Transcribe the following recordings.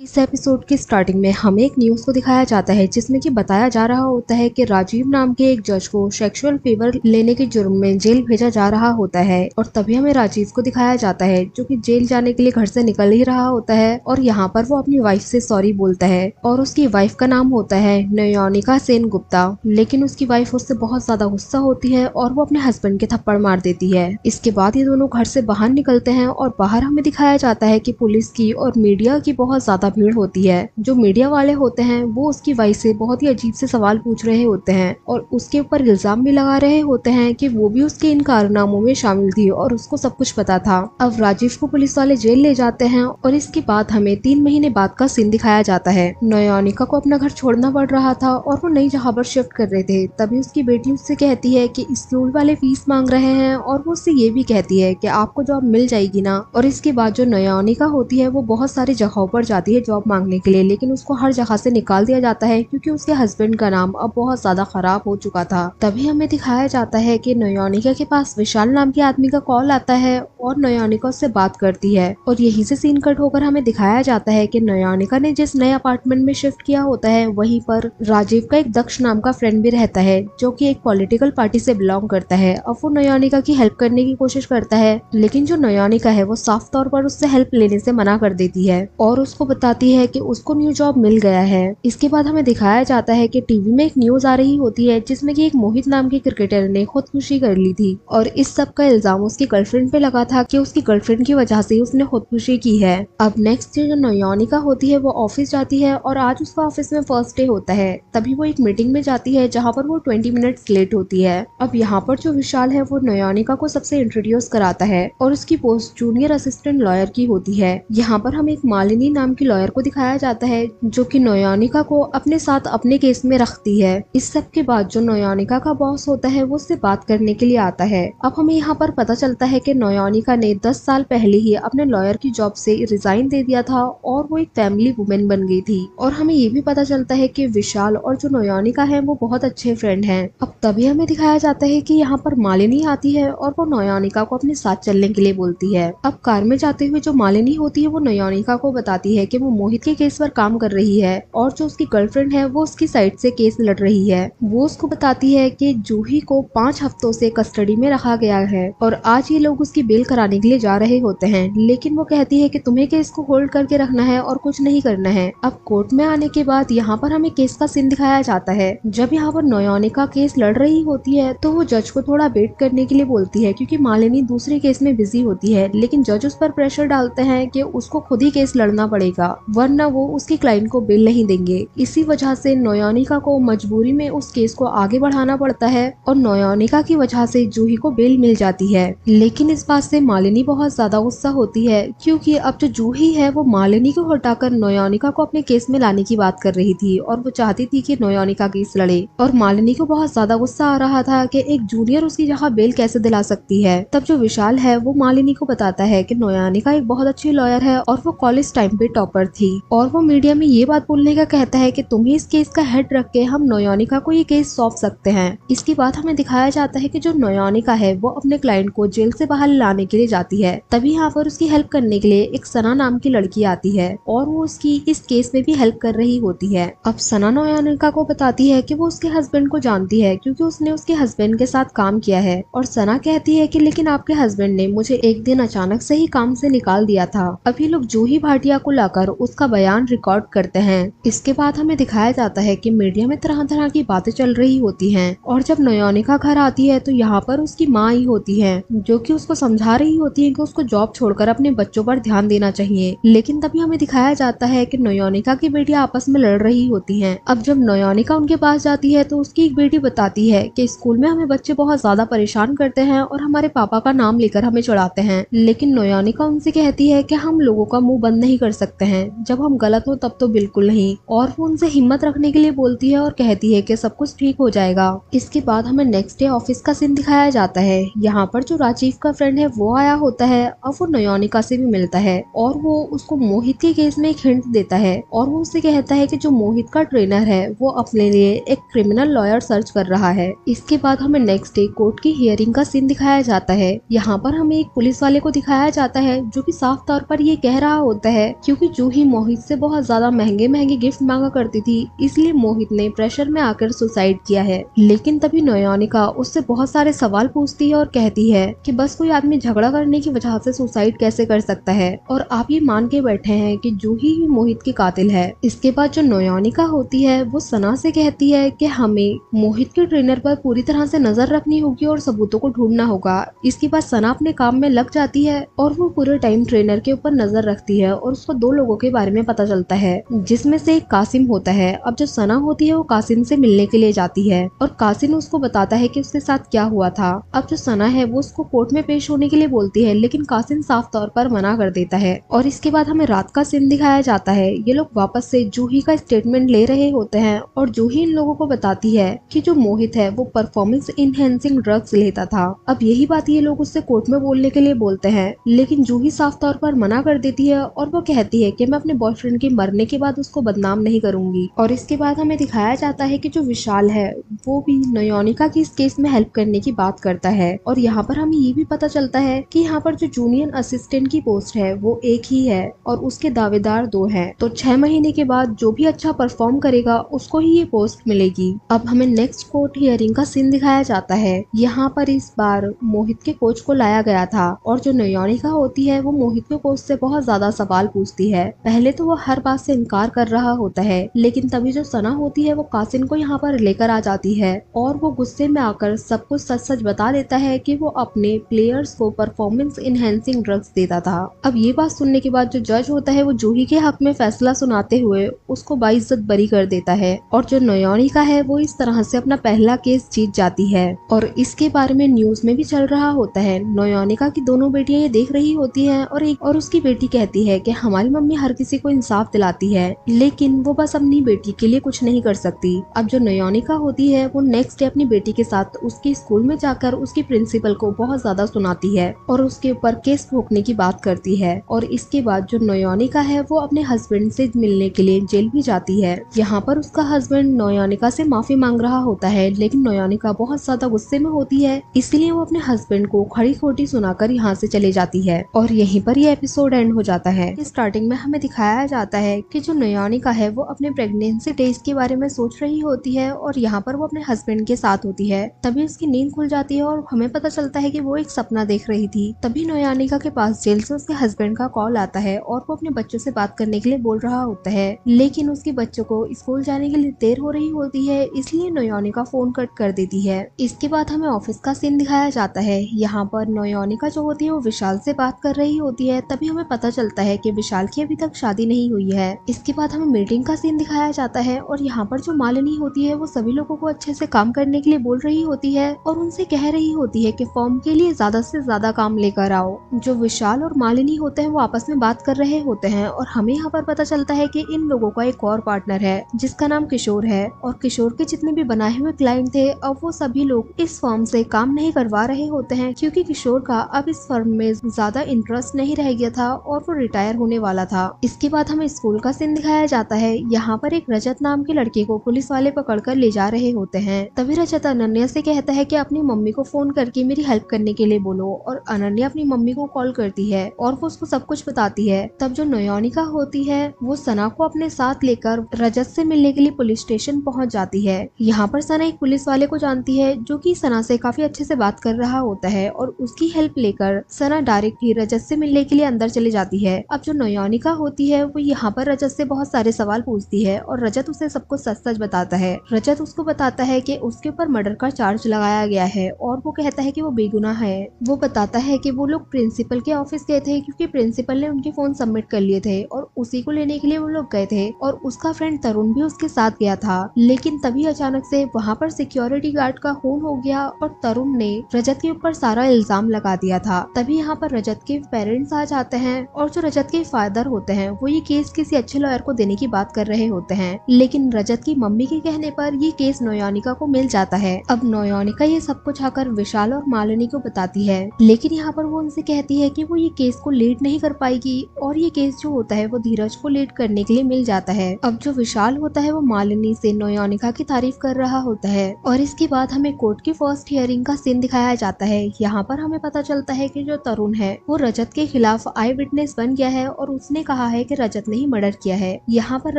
इस एपिसोड की स्टार्टिंग में हमें एक न्यूज को दिखाया जाता है जिसमें कि बताया जा रहा होता है कि राजीव नाम के एक जज को सेक्सुअल फेवर लेने के जुर्म में जेल भेजा जा रहा होता है। और तभी हमें राजीव को दिखाया जाता है जो कि जेल जाने के लिए घर से निकल ही रहा होता है और यहाँ पर वो अपनी वाइफ से सॉरी बोलता है और उसकी वाइफ का नाम होता है नयोनिका सेन गुप्ता। लेकिन उसकी वाइफ उससे बहुत ज्यादा गुस्सा होती है और वो अपने हस्बैंड के थप्पड़ मार देती है। इसके बाद ये दोनों घर से बाहर निकलते हैं और बाहर हमें दिखाया जाता है कि पुलिस की और मीडिया की बहुत ज्यादा भीड़ होती है। जो मीडिया वाले होते हैं वो उसकी वाइफ से बहुत ही अजीब से सवाल पूछ रहे होते हैं और उसके ऊपर इल्जाम भी लगा रहे होते हैं कि वो भी उसके इन कारनामों में शामिल थी और उसको सब कुछ पता था। अब राजीव को पुलिस वाले जेल ले जाते हैं और इसके बाद हमें 3 महीने बाद का सीन दिखाया जाता है। नयोनिका को अपना घर छोड़ना पड़ रहा था और वो नई जगह पर शिफ्ट कर रहे थे। तभी उसकी बेटी उससे कहती है कि स्कूल वाले फीस मांग रहे हैं और वो उससे ये भी कहती है कि आपको जॉब मिल जाएगी ना। और इसके बाद जो नयोनिका होती है वो बहुत सारी जगहों पर जाती है जॉब मांगने के लिए, लेकिन उसको हर जगह से निकाल दिया जाता है क्योंकि उसके हस्बैंड का नाम अब बहुत ज्यादा खराब हो चुका था। तभी हमें दिखाया जाता है कि नयोनिका के पास विशाल नाम के आदमी का कॉल आता है और नयोनिका उससे बात करती है और यहीं से सीन कट होकर हमें दिखाया जाता है कि नयोनिका ने जिस नए अपार्टमेंट में शिफ्ट किया होता है वहीं पर राजीव का एक दक्ष नाम का फ्रेंड भी रहता है जो कि एक पॉलिटिकल पार्टी से बिलोंग करता है। अब वो नयोनिका की हेल्प करने की कोशिश करता है, लेकिन जो नयोनिका है वो साफ तौर पर उससे हेल्प लेने से मना कर देती है और उसको बताती है कि उसको न्यू जॉब मिल गया है। इसके बाद हमें दिखाया जाता है कि टीवी में एक न्यूज आ रही होती है जिसमें कि एक मोहित नाम के क्रिकेटर ने खुदकुशी कर ली थी और इस सब का इल्जाम उसकी गर्लफ्रेंड पे लगा था कि उसकी गर्लफ्रेंड की वजह से उसने खुदकुशी की है। अब नेक्स्ट डे जो नयोनिका होती है वो ऑफिस जाती है और आज उसका ऑफिस में फर्स्ट डे होता है। तभी वो एक मीटिंग में जाती है जहाँ पर वो 20 मिनट्स लेट होती है। अब यहाँ पर जो विशाल है वो नयोनिका को सबसे इंट्रोड्यूस कराता है और उसकी पोस्ट जूनियर असिस्टेंट लॉयर की होती है। यहाँ पर हमें एक मालिनी नाम की लॉयर को दिखाया जाता है जो कि नयोनिका को अपने साथ अपने केस में रखती है। इस सब के बाद जो नयोनिका का बॉस होता है वो उससे बात करने के लिए आता है। अब हमें यहाँ पर पता चलता है कि नयोनिका ने 10 साल पहले ही अपने लॉयर की जॉब से रिजाइन दे दिया था और वो एक फैमिली वुमेन बन गई थी। और हमें ये भी पता चलता है कि विशाल और जो नयोनिका है वो बहुत अच्छे फ्रेंड हैं। अब तभी हमें दिखाया जाता है कि यहाँ पर मालिनी आती है और वो नयोनिका को अपने साथ चलने के लिए बोलती है। अब कार में जाते हुए जो मालिनी होती है वो नयोनिका को बताती है कि वो मोहित के केस पर काम कर रही है और जो उसकी गर्लफ्रेंड है वो उसकी साइड से केस लड़ रही है। वो उसको बताती है कि जूही को 5 हफ्तों से कस्टडी में रखा गया है और आज ये लोग उसकी बेल कराने के लिए जा रहे होते हैं, लेकिन वो कहती है कि तुम्हें केस को होल्ड करके रखना है और कुछ नहीं करना है। अब कोर्ट में आने के बाद यहाँ पर हमें केस का सीन दिखाया जाता है। जब यहाँ पर नयोनिका केस लड़ रही होती है तो वो जज को थोड़ा वेट करने के लिए बोलती है क्योंकि मालिनी दूसरे केस में बिजी होती है, लेकिन जज उस पर प्रेशर डालते हैं कि उसको खुद ही केस लड़ना पड़ेगा वरना वो उसकी क्लाइंट को बेल नहीं देंगे। इसी वजह से नयोनिका को मजबूरी में उस केस को आगे बढ़ाना पड़ता है और नयोनिका की वजह से जूही को बेल मिल जाती है। लेकिन इस बात से मालिनी बहुत ज्यादा गुस्सा होती है क्योंकि अब जो जूही है वो मालिनी को हटाकर नयोनिका को अपने केस में लाने की बात कर रही थी और वो चाहती थी कि नयोनिका केस लड़े। और मालिनी को बहुत ज्यादा गुस्सा आ रहा था कि एक जूनियर उसकी जगह बेल कैसे दिला सकती है। तब जो विशाल है वो मालिनी को बताता है कि नयोनिका एक बहुत अच्छी लॉयर है और वो कॉलेज टाइम पे टॉपर थी और वो मीडिया में ये बात बोलने का कहता है कि तुम्हें इस केस का हेड रख के हम नयोनिका को ये केस सौंप सकते हैं। इसके बाद हमें दिखाया जाता है कि जो नयोनिका है वो अपने क्लाइंट को जेल से बाहर लाने के लिए जाती है। तभी यहाँ पर उसकी हेल्प करने के लिए एक सना नाम की लड़की आती है और वो उसकी इस केस में भी हेल्प कर रही होती है। अब सना नयोनिका को बताती है कि वो उसके हस्बैंड को जानती है क्योंकि उसने उसके हस्बैंड के साथ काम किया है और सना कहती है कि लेकिन आपके हस्बैंड ने मुझे एक दिन अचानक से ही काम से निकाल दिया था। अभी लोग जूही भाटिया को लाकर उसका बयान रिकॉर्ड करते हैं। इसके बाद हमें दिखाया जाता है कि मीडिया में तरह तरह की बातें चल रही होती हैं और जब नयोनिका घर आती है तो यहाँ पर उसकी माँ ही होती है जो कि उसको समझा रही होती है कि उसको जॉब छोड़कर अपने बच्चों पर ध्यान देना चाहिए। लेकिन तभी हमें दिखाया जाता है कि नयोनिका की बेटियां आपस में लड़ रही होती हैं। अब जब नयोनिका उनके पास जाती है तो उसकी एक बेटी बताती है कि स्कूल में हमें बच्चे बहुत ज्यादा परेशान करते हैं और हमारे पापा का नाम लेकर हमें चिढ़ाते हैं, लेकिन नयोनिका उनसे कहती है कि हम लोगों का मुंह बंद नहीं कर सकते हैं, जब हम गलत हो तब तो बिल्कुल नहीं। और वो उनसे हिम्मत रखने के लिए बोलती है और कहती है कि सब कुछ ठीक हो जाएगा। इसके बाद हमें नेक्स्ट डे ऑफिस का सीन दिखाया जाता है। यहाँ पर जो राजीव का फ्रेंड है वो आया होता है। अब वो नयोनिका से भी मिलता है और वो उसको मोहित के केस में एक हिंट देता है और वो उससे कहता है कि जो मोहित का ट्रेनर है वो अपने लिए एक क्रिमिनल लॉयर सर्च कर रहा है। इसके बाद हमें नेक्स्ट डे कोर्ट की हियरिंग का सीन दिखाया जाता है। यहाँ पर हमें एक पुलिस वाले को दिखाया जाता है जो कि साफ तौर पर ये कह रहा होता है क्योंकि जूही जूही मोहित से बहुत ज्यादा महंगे महंगे गिफ्ट मांगा करती थी, इसलिए मोहित ने प्रेशर में आकर सुसाइड किया है। लेकिन तभी नयोनिका उससे बहुत सारे सवाल पूछती है और कहती है कि बस कोई आदमी झगड़ा करने की वजह से सुसाइड कैसे कर सकता है, और आप ये मान के बैठे हैं कि जूही ही मोहित की कातिल है। इसके बाद जो नयोनिका होती है वो सना से कहती है कि हमें मोहित के ट्रेनर पर पूरी तरह से नजर रखनी होगी और सबूतों को ढूंढना होगा। इसके बाद सना अपने काम में लग जाती है और वो पूरे टाइम ट्रेनर के ऊपर नजर रखती है और उसको 2 लोगों के बारे में पता चलता है, जिसमें से एक कासिम होता है। अब जो सना होती है वो कासिम से मिलने के लिए जाती है और कासिम उसको बताता है कि उसके साथ क्या हुआ था। अब जो सना है वो उसको कोर्ट में पेश होने के लिए बोलती है, लेकिन कासिम साफ तौर पर मना कर देता है। और इसके बाद हमें रात का सीन दिखाया जाता है। ये लोग वापस से जूही का स्टेटमेंट ले रहे होते हैं और जूही इन लोगों को बताती है कि जो मोहित है वो परफॉर्मेंस इनहेंसिंग ड्रग्स लेता था। अब यही बात ये लोग उससे कोर्ट में बोलने के लिए बोलते हैं, लेकिन जूही साफ तौर पर मना कर देती है और वो कहती है कि मैं अपने बॉयफ्रेंड के मरने के बाद उसको बदनाम नहीं करूंगी। और इसके बाद हमें दिखाया जाता है कि जो विशाल है वो भी नयोनिका की इस केस में हेल्प करने की बात करता है। और यहाँ पर हमें ये भी पता चलता है कि यहाँ पर जो जूनियर असिस्टेंट की पोस्ट है वो एक ही है और उसके दावेदार 2 हैं। तो 6 महीने के बाद जो भी अच्छा परफॉर्म करेगा उसको ही ये पोस्ट मिलेगी। अब हमें नेक्स्ट कोर्ट हियरिंग का सीन दिखाया जाता है। यहाँ पर इस बार मोहित के कोच को लाया गया था और जो नयोनिका होती है वो मोहित के कोच से बहुत ज्यादा सवाल पूछती है। पहले तो वो हर बात से इनकार कर रहा होता है, लेकिन तभी जो सना होती है वो कासिम को यहाँ पर लेकर आ जाती है और वो गुस्से में आकर सब कुछ सच सच बता देता है कि वो अपने प्लेयर्स को परफॉर्मेंस इनहेंसिंग ड्रग्स देता था। अब ये बात सुनने के बाद जो जज होता है वो जूही के हक में फैसला सुनाते हुए उसको बाइज्जत बरी कर देता है और जो नयोनिका है वो इस तरह से अपना पहला केस जीत जाती है। और इसके बारे में न्यूज में भी चल रहा होता है। नयोनिका की दोनों बेटियां ये देख रही होती हैं और उसकी बेटी कहती है कि हमारी मम्मी हर किसी को इंसाफ दिलाती है, लेकिन वो बस अपनी बेटी के लिए कुछ नहीं कर सकती। अब जो नयोनिका होती है वो नेक्स्ट डे अपनी बेटी के साथ उसके स्कूल में जाकर उसकी प्रिंसिपल को बहुत ज्यादा सुनाती है और उसके ऊपर केस ठोकने की बात करती है। और इसके बाद जो नयोनिका है वो अपने हस्बैंड से मिलने के लिए जेल भी जाती है। यहाँ पर उसका हस्बैंड नयोनिका से माफी मांग रहा होता है, लेकिन नयोनिका बहुत ज्यादा गुस्से में होती है, इसलिए वो अपने हस्बैंड को खड़ी खोटी सुनाकर यहाँ से चले जाती है। और यहीं पर ये एपिसोड एंड हो जाता है। स्टार्टिंग में हमें दिखाया जाता है कि जो नयोनिका है वो अपने प्रेगनेंसी डेज के बारे में सोच रही होती है और यहाँ पर वो अपने हस्बैंड के साथ होती है। तभी उसकी नींद खुल जाती है और हमें पता चलता है कि वो एक सपना देख रही थी। तभी नयोनिका के पास जेल से उसके हस्बैंड का कॉल आता है और वो अपने बच्चों से बात करने के लिए बोल रहा होता है, लेकिन उसके बच्चों को स्कूल जाने के लिए देर हो रही होती है, इसलिए नयोनिका फोन कट कर देती है। इसके बाद हमें ऑफिस का सीन दिखाया जाता है। यहाँ पर नयोनिका जो होती है वो विशाल से बात कर रही होती है। तभी हमें पता चलता है कि विशाल की अभी तक शादी नहीं हुई है। इसके बाद हमें मीटिंग का सीन दिखाया जाता है और यहाँ पर जो मालिनी होती है वो सभी लोगों को अच्छे से काम करने के लिए बोल रही होती है और उनसे कह रही होती है कि फॉर्म के लिए ज्यादा से ज्यादा काम लेकर आओ। जो विशाल और मालिनी होते हैं वो आपस में बात कर रहे होते हैं और हमें यहाँ पर पता चलता है कि इन लोगों का एक और पार्टनर है जिसका नाम किशोर है और किशोर के जितने भी बनाए हुए क्लाइंट थे अब वो सभी लोग इस फर्म से काम नहीं करवा रहे होते हैं, क्योंकि किशोर का अब इस फर्म में ज्यादा इंटरेस्ट नहीं रह गया था और वो रिटायर होने वाला था। इसके बाद हमें स्कूल का सीन दिखाया जाता है। यहाँ पर एक रजत नाम के लड़के को पुलिस वाले पकड़कर ले जा रहे होते हैं। तभी रजत अनन्या से कहता है कि अपनी मम्मी को फोन करके मेरी हेल्प करने के लिए बोलो और अनन्या अपनी मम्मी को कॉल करती है और वो उसको सब कुछ बताती है। तब जो नयोनिका होती है वो सना को अपने साथ लेकर रजत से मिलने के लिए पुलिस स्टेशन पहुंच जाती है। यहाँ पर सना एक पुलिस वाले को जानती है जो कि सना से काफी अच्छे से बात कर रहा होता है और उसकी हेल्प लेकर सना डायरेक्ट ही रजत से मिलने के लिए अंदर चली जाती है। अब जो नयोनिका होती है वो यहाँ पर रजत से बहुत सारे सवाल पूछती है और रजत उसे सब कुछ सच सच बताता है। रजत उसको बताता है कि उसके ऊपर मर्डर का चार्ज लगाया गया है और वो कहता है कि वो बेगुनाह है। वो बताता है कि वो लोग प्रिंसिपल के ऑफिस गए थे क्योंकि प्रिंसिपल ने उनके फोन सबमिट कर लिए थे और उसी को लेने के लिए वो लोग गए थे और उसका फ्रेंड तरुण भी उसके साथ गया था। लेकिन तभी अचानक से वहाँ पर सिक्योरिटी गार्ड का खून हो गया और तरुण ने रजत के ऊपर सारा इल्जाम लगा दिया था। तभी यहाँ पर रजत के पेरेंट्स आ जाते हैं और जो रजत के फादर होते हैं वो ये केस किसी अच्छे लॉयर को देने की बात कर रहे होते हैं, लेकिन रजत की मम्मी के कहने पर ये केस नयोनिका को मिल जाता है। अब नयोनिका ये सब कुछ आकर विशाल और मालिनी को बताती है, लेकिन यहाँ पर वो उनसे कहती है कि वो ये केस को लीड नहीं कर पाएगी और ये केस जो होता है वो धीरज को लीड करने के लिए मिल जाता है। अब जो विशाल होता है वो मालिनी से नयोनिका की तारीफ कर रहा होता है और इसके बाद हमें कोर्ट की फर्स्ट हियरिंग का सीन दिखाया जाता है। यहाँ पर हमें पता चलता है कि जो तरुण है वो रजत के खिलाफ आई विटनेस बन गया है और उसने कहा कहा है कि रजत ने ही मर्डर किया है। यहाँ पर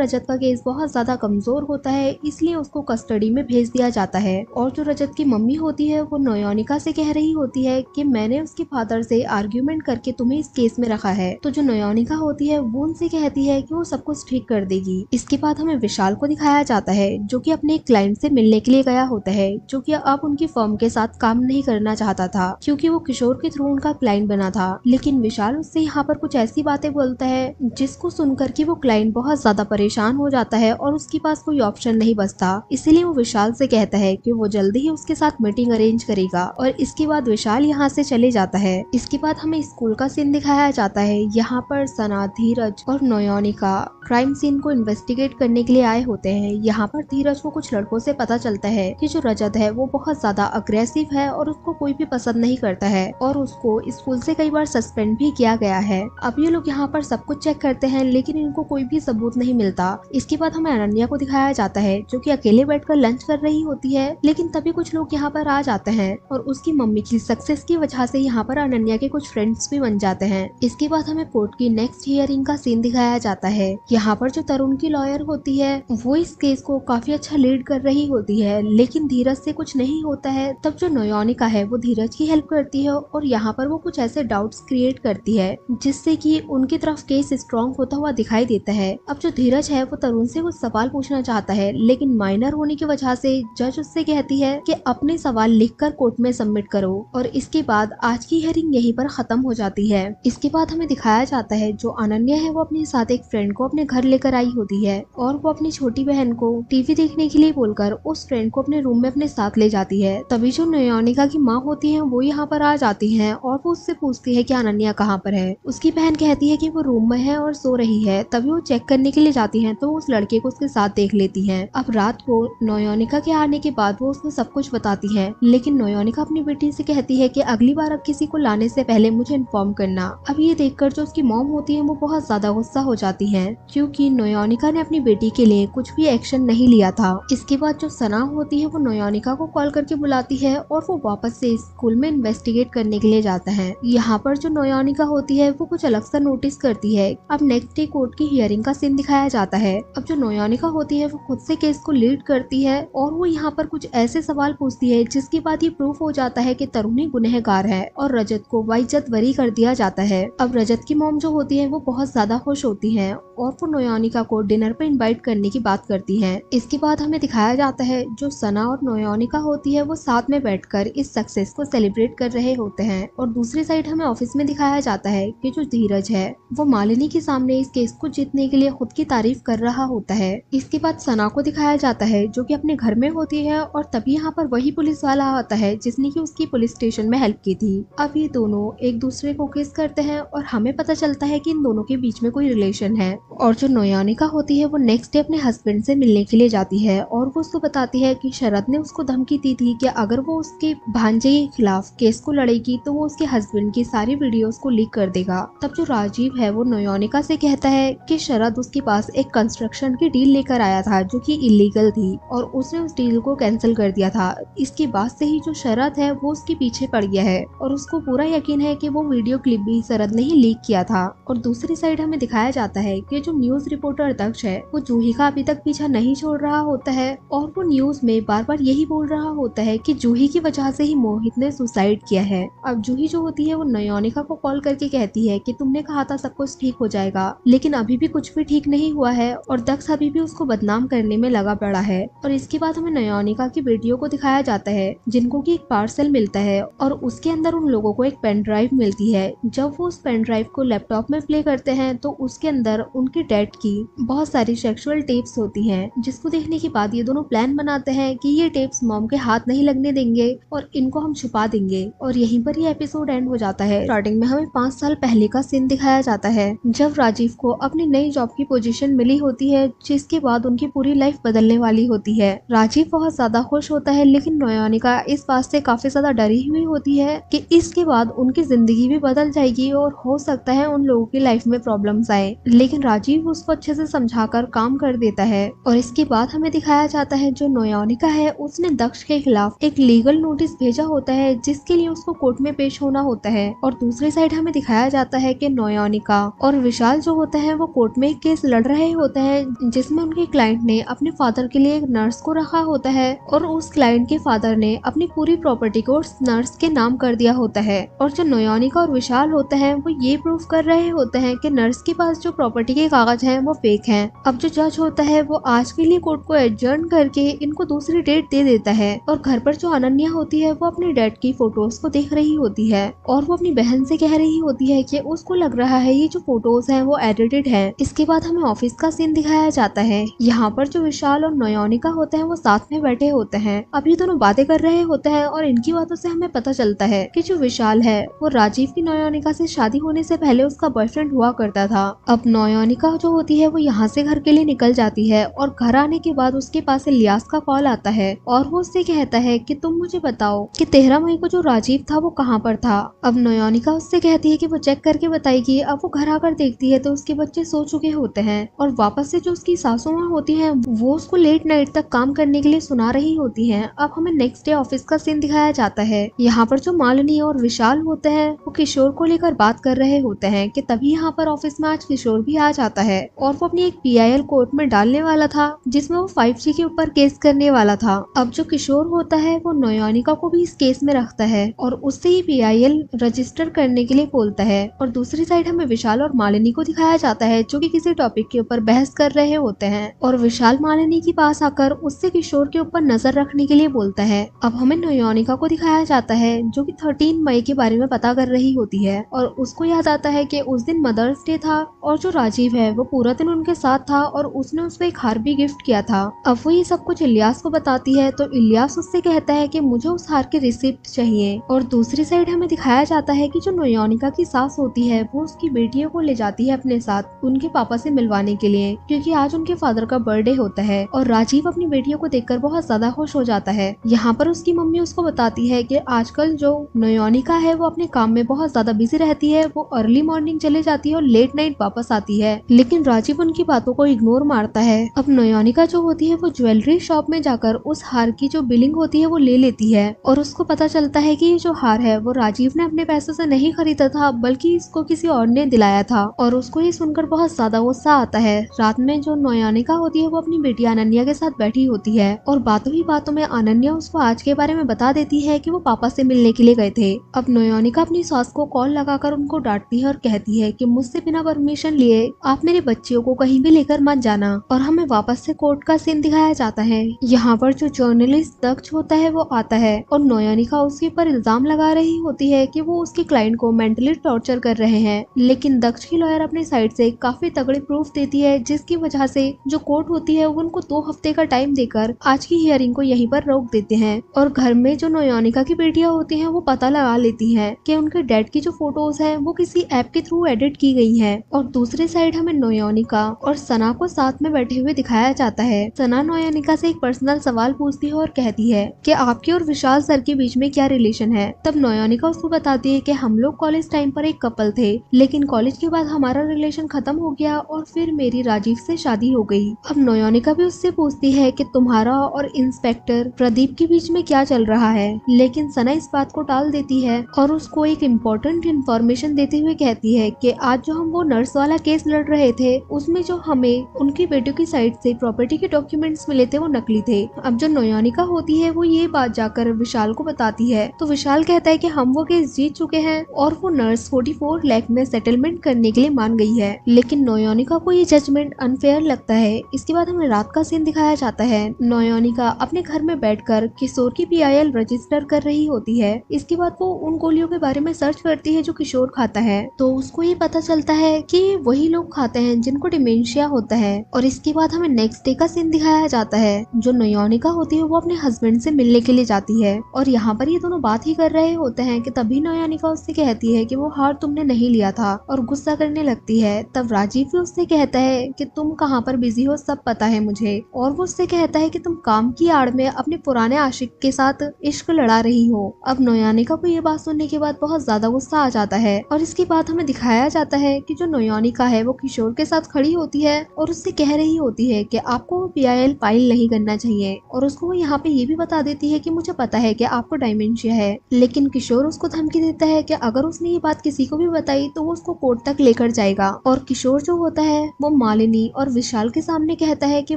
रजत का केस बहुत ज्यादा कमजोर होता है, इसलिए उसको कस्टडी में भेज दिया जाता है। और जो रजत की मम्मी होती है वो नयोनिका से कह रही होती है कि मैंने उसके फादर से आर्ग्यूमेंट करके तुम्हें इस केस में रखा है। तो जो नयोनिका होती है वो उनसे कहती है कि वो सब कुछ ठीक कर देगी। इसके बाद हमें विशाल को दिखाया जाता है जो कि अपने एक क्लाइंट से मिलने के लिए गया होता है, जो कि अब उनकी फर्म के साथ काम नहीं करना चाहता था क्योंकि वो किशोर के थ्रू उनका क्लाइंट बना था। लेकिन विशाल उससे यहाँ पर कुछ ऐसी बातें बोलता है जिसको सुनकर के वो क्लाइंट बहुत ज्यादा परेशान हो जाता है और उसके पास कोई ऑप्शन नहीं बचता। इसीलिए वो विशाल से कहता है कि वो जल्दी ही उसके साथ मीटिंग अरेंज करेगा और इसके बाद विशाल यहाँ से चले जाता है। इसके बाद हमें स्कूल का सीन दिखाया जाता है। यहाँ पर सना, धीरज और नयोनिका क्राइम सीन को इन्वेस्टिगेट करने के लिए आए होते हैं। यहाँ पर धीरज को कुछ लड़कों से पता चलता है कि जो रजत है वो बहुत ज्यादा अग्रेसिव है और उसको कोई भी पसंद नहीं करता है और उसको स्कूल से कई बार सस्पेंड भी किया गया है। अब ये लोग यहाँ पर सब कुछ चेक करते हैं लेकिन इनको कोई भी सबूत नहीं मिलता। इसके बाद हमें अनन्या को दिखाया जाता है जो कि अकेले बैठकर लंच कर रही होती है, लेकिन तभी कुछ लोग यहाँ पर आ जाते हैं और उसकी मम्मी की सक्सेस की वजह से यहाँ पर अनन्या के कुछ फ्रेंड्स भी बन जाते हैं। इसके बाद हमें कोर्ट की नेक्स्ट हियरिंग का सीन दिखाया जाता है। यहाँ पर जो तरुण की लॉयर होती है वो इस केस को काफी अच्छा लीड कर रही होती है, लेकिन धीरज से कुछ नहीं होता है। तब जो नयोनिका है वो धीरज की हेल्प करती है और यहाँ पर वो कुछ ऐसे डाउट्स क्रिएट करती है जिससे कि उनकी तरफ केस स्ट्रॉन्ग होता हुआ दिखाई देता है। अब जो धीरज है वो तरुण से कुछ सवाल पूछना चाहता है, लेकिन माइनर होने की वजह से जज उससे कहती है कि अपने सवाल लिखकर कोर्ट में सबमिट करो। और इसके बाद आज की हियरिंग यहीं पर खत्म हो जाती है। इसके बाद हमें दिखाया जाता है जो अनन्या है वो अपने साथ एक फ्रेंड को अपने घर लेकर आई होती है और वो अपनी छोटी बहन को टीवी देखने के लिए बोलकर उस फ्रेंड को अपने रूम में अपने साथ ले जाती है। तभी जो नयोनिका की माँ होती है वो यहाँ पर आ जाती है और वो उससे पूछती है कि अनन्या कहाँ पर है। उसकी बहन कहती है कि वो रूम में है और सो रही है। तभी वो चेक करने के लिए जाती है तो उस लड़के को उसके साथ देख लेती है। अब रात को नयोनिका के आने के बाद वो उसको सब कुछ बताती है, लेकिन नयोनिका अपनी बेटी से कहती है कि अगली बार अब किसी को लाने से पहले मुझे इन्फॉर्म करना। अब ये देखकर जो उसकी मॉम होती है वो बहुत ज्यादा गुस्सा हो जाती है क्योंकि नयोनिका ने अपनी बेटी के लिए कुछ भी एक्शन नहीं लिया था। इसके बाद जो सना होती है वो नयोनिका को कॉल करके बुलाती है और वो वापस से स्कूल में इन्वेस्टिगेट करने के लिए जाता है। यहाँ पर जो नयोनिका होती है वो कुछ अलग सा नोटिस करती है। अब नेक्स्ट डे कोर्ट की हियरिंग का सीन दिखाया जाता है। अब जो नयोनिका होती है वो खुद से केस को लीड करती है और वो यहाँ पर कुछ ऐसे सवाल पूछती है जिसके बाद ये प्रूफ हो जाता है कि तरुणी गुनहगार है और रजत को बाइज्जत बरी कर दिया जाता है। अब रजत की मॉम जो होती है वो बहुत ज्यादा खुश होती है और वो नयोनिका को डिनर पे इनवाइट करने की बात करती है। इसके बाद हमें दिखाया जाता है जो सना और नयोनिका होती है वो साथ में बैठकर इस सक्सेस को सेलिब्रेट कर रहे होते हैं और दूसरी साइड हमें ऑफिस में दिखाया जाता है कि जो धीरज है वो मालिनी के सामने इस केस को जीतने के लिए खुद की तारीफ कर रहा होता है। इसके बाद सना को दिखाया जाता है जो कि अपने घर में होती है और तभी यहाँ पर वही पुलिस वाला आता है जिसने की उसकी पुलिस स्टेशन में हेल्प की थी। अब ये दोनों एक दूसरे को किस करते हैं और हमें पता चलता है कि इन दोनों के बीच में कोई रिलेशन है। और जो नयोनिका होती है वो नेक्स्ट डे अपने हस्बैंड से मिलने के लिए जाती है और वो उसको बताती है कि शरद ने उसको धमकी दी थी कि अगर वो उसके भांजे के खिलाफ केस को लड़ेगी तो वो उसके हस्बैंड की सारी वीडियोस को लीक कर देगा। तब जो राजीव है वो नयोनिका से कहता है कि शरद उसके पास एक कंस्ट्रक्शन की डील लेकर आया था जो कि इलीगल थी और उसने उस डील को कैंसिल कर दिया था। इसके बाद से ही जो शरद है वो उसके पीछे पड़ गया है और उसको पूरा यकीन है कि वो वीडियो क्लिप भी शरद ने ही लीक किया था। और दूसरी साइड हमें दिखाया जाता है कि जो न्यूज रिपोर्टर दक्ष है वो जूही का अभी तक पीछा नहीं छोड़ रहा होता है और वो न्यूज में बार बार यही बोल रहा होता है कि जूही की वजह से ही मोहित ने सुसाइड किया है। अब जूही जो होती है वो नयोनिका को कॉल करके कहती है कि तुमने कहा था सब कुछ ठीक हो जाएगा, लेकिन अभी भी कुछ भी ठीक नहीं हुआ है और दक्ष अभी भी उसको बदनाम करने में लगा पड़ा है। और इसके बाद हमें नयोनिका की बेटियों को दिखाया जाता है जिनको की एक पार्सल मिलता है और उसके अंदर उन लोगों को एक पेन ड्राइव मिलती है। जब वो उस पेन ड्राइव को लैपटॉप में प्ले करते हैं तो उसके अंदर उनके डैड की बहुत सारी सेक्सुअल टेप्स होती हैं, जिसको देखने के बाद ये दोनों प्लान बनाते हैं कि ये टेप्स मॉम के हाथ नहीं लगने देंगे और इनको हम छुपा देंगे। और यहीं पर ये एपिसोड एंड हो जाता है। स्टार्टिंग में हमें 5 साल पहले का सीन दिखाया जाता है जब राजीव को अपनी नई जॉब की पोजीशन मिली होती है जिसके बाद उनकी पूरी लाइफ बदलने वाली होती है। राजीव बहुत ज्यादा खुश होता है, लेकिन नयोनिका इस बात से काफी ज्यादा डरी हुई होती है कि इसके बाद उनकी जिंदगी भी बदल जाएगी और हो सकता है उन लोगों की लाइफ में प्रॉब्लम्स आए। लेकिन राजीव उसको अच्छे से समझाकर काम कर देता है। और इसके बाद हमें दिखाया जाता है जो नयोनिका है उसने दक्ष के खिलाफ एक लीगल नोटिस भेजा होता है जिसके लिए उसको कोर्ट में पेश होना होता है। और दूसरी साइड हमें दिखाया जाता है कि नयोनिका और विशाल जो होता है वो कोर्ट में एक केस लड़ रहे होते हैं जिसमें उनके क्लाइंट ने अपने फादर के लिए एक नर्स को रखा होता है और उस क्लाइंट के फादर ने अपनी पूरी प्रॉपर्टी को उस नर्स के नाम कर दिया होता है। और जो नयोनिका और विशाल होते हैं वो ये प्रूफ कर रहे होते हैं कि नर्स के पास जो प्रॉपर्टी के कागज हैं वो फेक हैं। अब जो जज होता है वो आज के लिए कोर्ट को एडजर्न करके इनको दूसरी डेट दे देता है। और घर पर जो अनन्या होती है वो अपने डैड की फोटोज को देख रही होती है और वो अपनी बहन से कह रही होती है कि उसको लग रहा है ये जो फोटोज हैं वो एडिटेड हैं। इसके बाद हमें ऑफिस का सीन दिखाया जाता है। यहाँ पर जो विशाल और नयोनिका होते हैं वो साथ में बैठे होते हैं। अब ये दोनों बातें कर रहे होते हैं और इनकी बातों से हमें पता चलता है कि जो विशाल है वो राजीव की नयोनिका से शादी होने से पहले उसका बॉयफ्रेंड हुआ करता था। अब नयोनिका जो होती है वो यहाँ से घर के लिए निकल जाती है और घर आने के बाद उसके पास इलियास का कॉल आता है और वो उससे कहता है कि तुम मुझे बताओ कि 13 मई को जो राजीव था वो कहाँ पर था। अब नयोनिका उससे कहती है कि वो चेक करके बताएगी। अब वो घर आकर देखती है तो उसके बच्चे सो चुके होते हैं और वापस से जो उसकी सासू माँ होती हैं वो उसको लेट नाइट तक काम करने के लिए सुना रही होती हैं। अब हमें नेक्स्ट डे ऑफिस का सीन दिखाया जाता है। यहाँ पर जो मालिनी और विशाल होते हैं वो किशोर को लेकर बात कर रहे होते हैं कि तभी यहाँ पर ऑफिस में आज किशोर भी आ जाता है और वो अपनी एक PIL कोर्ट में डालने वाला था जिसमें वो 5G के ऊपर केस करने वाला था। अब जो किशोर होता है वो नयोनिका को भी इस केस में रखता है और उससे ही PIL रजिस्टर करने के लिए बोलता है। और दूसरी साइड हमें विशाल और मालिनी को दिखाया जाता है जो कि किसी टॉपिक के ऊपर बहस कर रहे होते हैं और विशाल मालिनी के पास आकर उससे किशोर के ऊपर नजर रखने के लिए बोलता है। अब हमें नयोनिका को दिखाया जाता है जो कि 13 मई के बारे में पता कर रही होती है और उसको याद आता है कि उस दिन मदर्स डे था और जो राजीव है वो पूरा दिन उनके साथ था और उसने उसको एक हार भी गिफ्ट किया था। अब वो ये सब कुछ इलियास को बताती है तो इलियास उससे कहता है कि मुझे उस हार की रिसिप्ट चाहिए। और दूसरी साइड हमें दिखाया जाता है कि जो नयोनिका की सास होती है वो उसकी बेटियों को ले जाती है अपने साथ उनके पापा से मिलवाने के लिए क्योंकि आज उनके फादर का बर्थडे होता है। और राजीव अपनी बेटियों को देखकर बहुत ज्यादा खुश हो जाता है। यहाँ पर उसकी मम्मी उसको बताती है कि आजकल जो नयोनिका है वो अपने काम में बहुत ज्यादा बिजी रहती है। वो अर्ली मॉर्निंग चले जाती है और लेट नाइट वापस आती है लेकिन राजीव उनकी बातों को इग्नोर मारता है। अब नयोनिका जो होती है वो ज्वेलरी शॉप में जाकर उस हार की जो बिलिंग होती है वो ले लेती है और उसको पता चलता है कि ये जो हार है वो राजीव ने अपने पैसों से नहीं खरीदा था बल्कि इसको किसी और ने दिलाया था। और उसको ये सुनकर बहुत ज्यादा गुस्सा आता है। रात में जो नयोनिका होती है वो अपनी बेटी अनन्या के साथ बैठी होती है और बातों ही बातों में अनन्या उसको आज के बारे में बता देती है कि वो पापा से मिलने के लिए गए थे। अब नयोनिका अपनी सास को कॉल लगाकर उनको डांटती है और कहती है कि मुझसे बिना परमिशन लिए आप मेरे बच्चियों को कहीं भी लेकर मत जाना। और हमें वापस से कोर्ट का सीन दिखाया जाता है। यहाँ पर जो जर्नलिस्ट दक्ष होता है वो आता है और नयोनिका उसके ऊपर इल्जाम लगा रही होती है कि वो उसके क्लाइंट को मेंटली टॉर्चर कर रहे हैं लेकिन दक्ष की लॉयर अपनी साइड से काफी तगड़े प्रूफ देती है जिसकी वजह से जो कोर्ट होती है वो उनको 2 हफ्ते का टाइम देकर आज की हियरिंग को यहीं पर रोक देते हैं। और घर में जो नयोनिका की बेटियां होती हैं वो पता लगा लेती हैं कि उनके डैड की जो फोटोज हैं वो किसी ऐप के थ्रू एडिट की गई हैं। और दूसरी साइड हमें नयोनिका और सना को साथ में बैठे हुए दिखाया जाता है। सना नयोनिका से एक पर्सनल सवाल पूछती है और कहती है कि आपके और विशाल सर के बीच में क्या रिलेशन है। तब नयोनिका उसको बताती है कि हम लोग कॉलेज टाइम पर एक कपल थे लेकिन कॉलेज के बाद हमारा रिलेशन खत्म हो गया और फिर मेरी राजीव से शादी हो गई। अब नयोनिका भी उससे पूछती है कि तुम्हारा और इंस्पेक्टर प्रदीप के बीच में क्या चल रहा है लेकिन सना इस बात को टाल देती है और उसको एक इम्पोर्टेंट इन्फॉर्मेशन देते हुए कहती है कि आज जो हम वो नर्स वाला केस लड़ रहे थे उसमें जो हमें उनकी बेटियों की साइड से प्रॉपर्टी के डॉक्यूमेंट्स मिले थे वो नकली थे। अब जो नयोनिका होती है वो ये बात जाकर विशाल को बताती है तो विशाल कहता है कि हम वो केस जीत चुके हैं और वो नर्स 44 लाख में सेटलमेंट करने के लिए मान गई है। लेकिन नयोनिका को ये जजमेंट अनफेयर लगता है। इसके बाद हमें रात का सीन दिखाया जाता है। नयोनिका अपने घर में बैठकर किशोर की PIL रजिस्टर कर रही होती है। इसके बाद वो उन गोलियों के बारे में सर्च करती है जो किशोर खाता है तो उसको ये पता चलता है कि वही लोग खाते हैं जिनको डिमेंशिया होता है। और इसके बाद हमें नेक्स्ट डे का सीन दिखाया जाता है। जो नयोनिका होती है वो अपने हस्बैंड से मिलने के लिए जाती है और यहाँ पर ये दोनों बात ही कर रहे होते हैं कि तभी नयोनिका उससे कहती है कि वो हार तुमने नहीं लिया था और गुस्सा करने लगती है। तब राजीव भी उससे कहता है कि तुम कहाँ पर बिजी हो सब पता है मुझे। और वो उससे कहता है कि तुम काम की आड़ में अपने पुराने आशिक के साथ इश्क लड़ा रही हो। अब नयोनिका को ये बात सुनने के बाद बहुत ज्यादा गुस्सा आ जाता है और इसके बाद हमें दिखाया जाता है कि जो नयोनिका है वो किशोर के साथ खड़ी होती है और उससे कह रही होती है कि आपको PIL फाइल नहीं करना चाहिए, और उसको वो यहाँ पे ये भी बता देती है कि मुझे पता है कि आपको डायमेंशिया है। लेकिन किशोर उसको धमकी देता है कि अगर उसने ये बात किसी को भी बताई तो वो उसको कोर्ट तक लेकर जाएगा। और किशोर जो होता है वो मालिनी और विशाल के सामने कहता है कि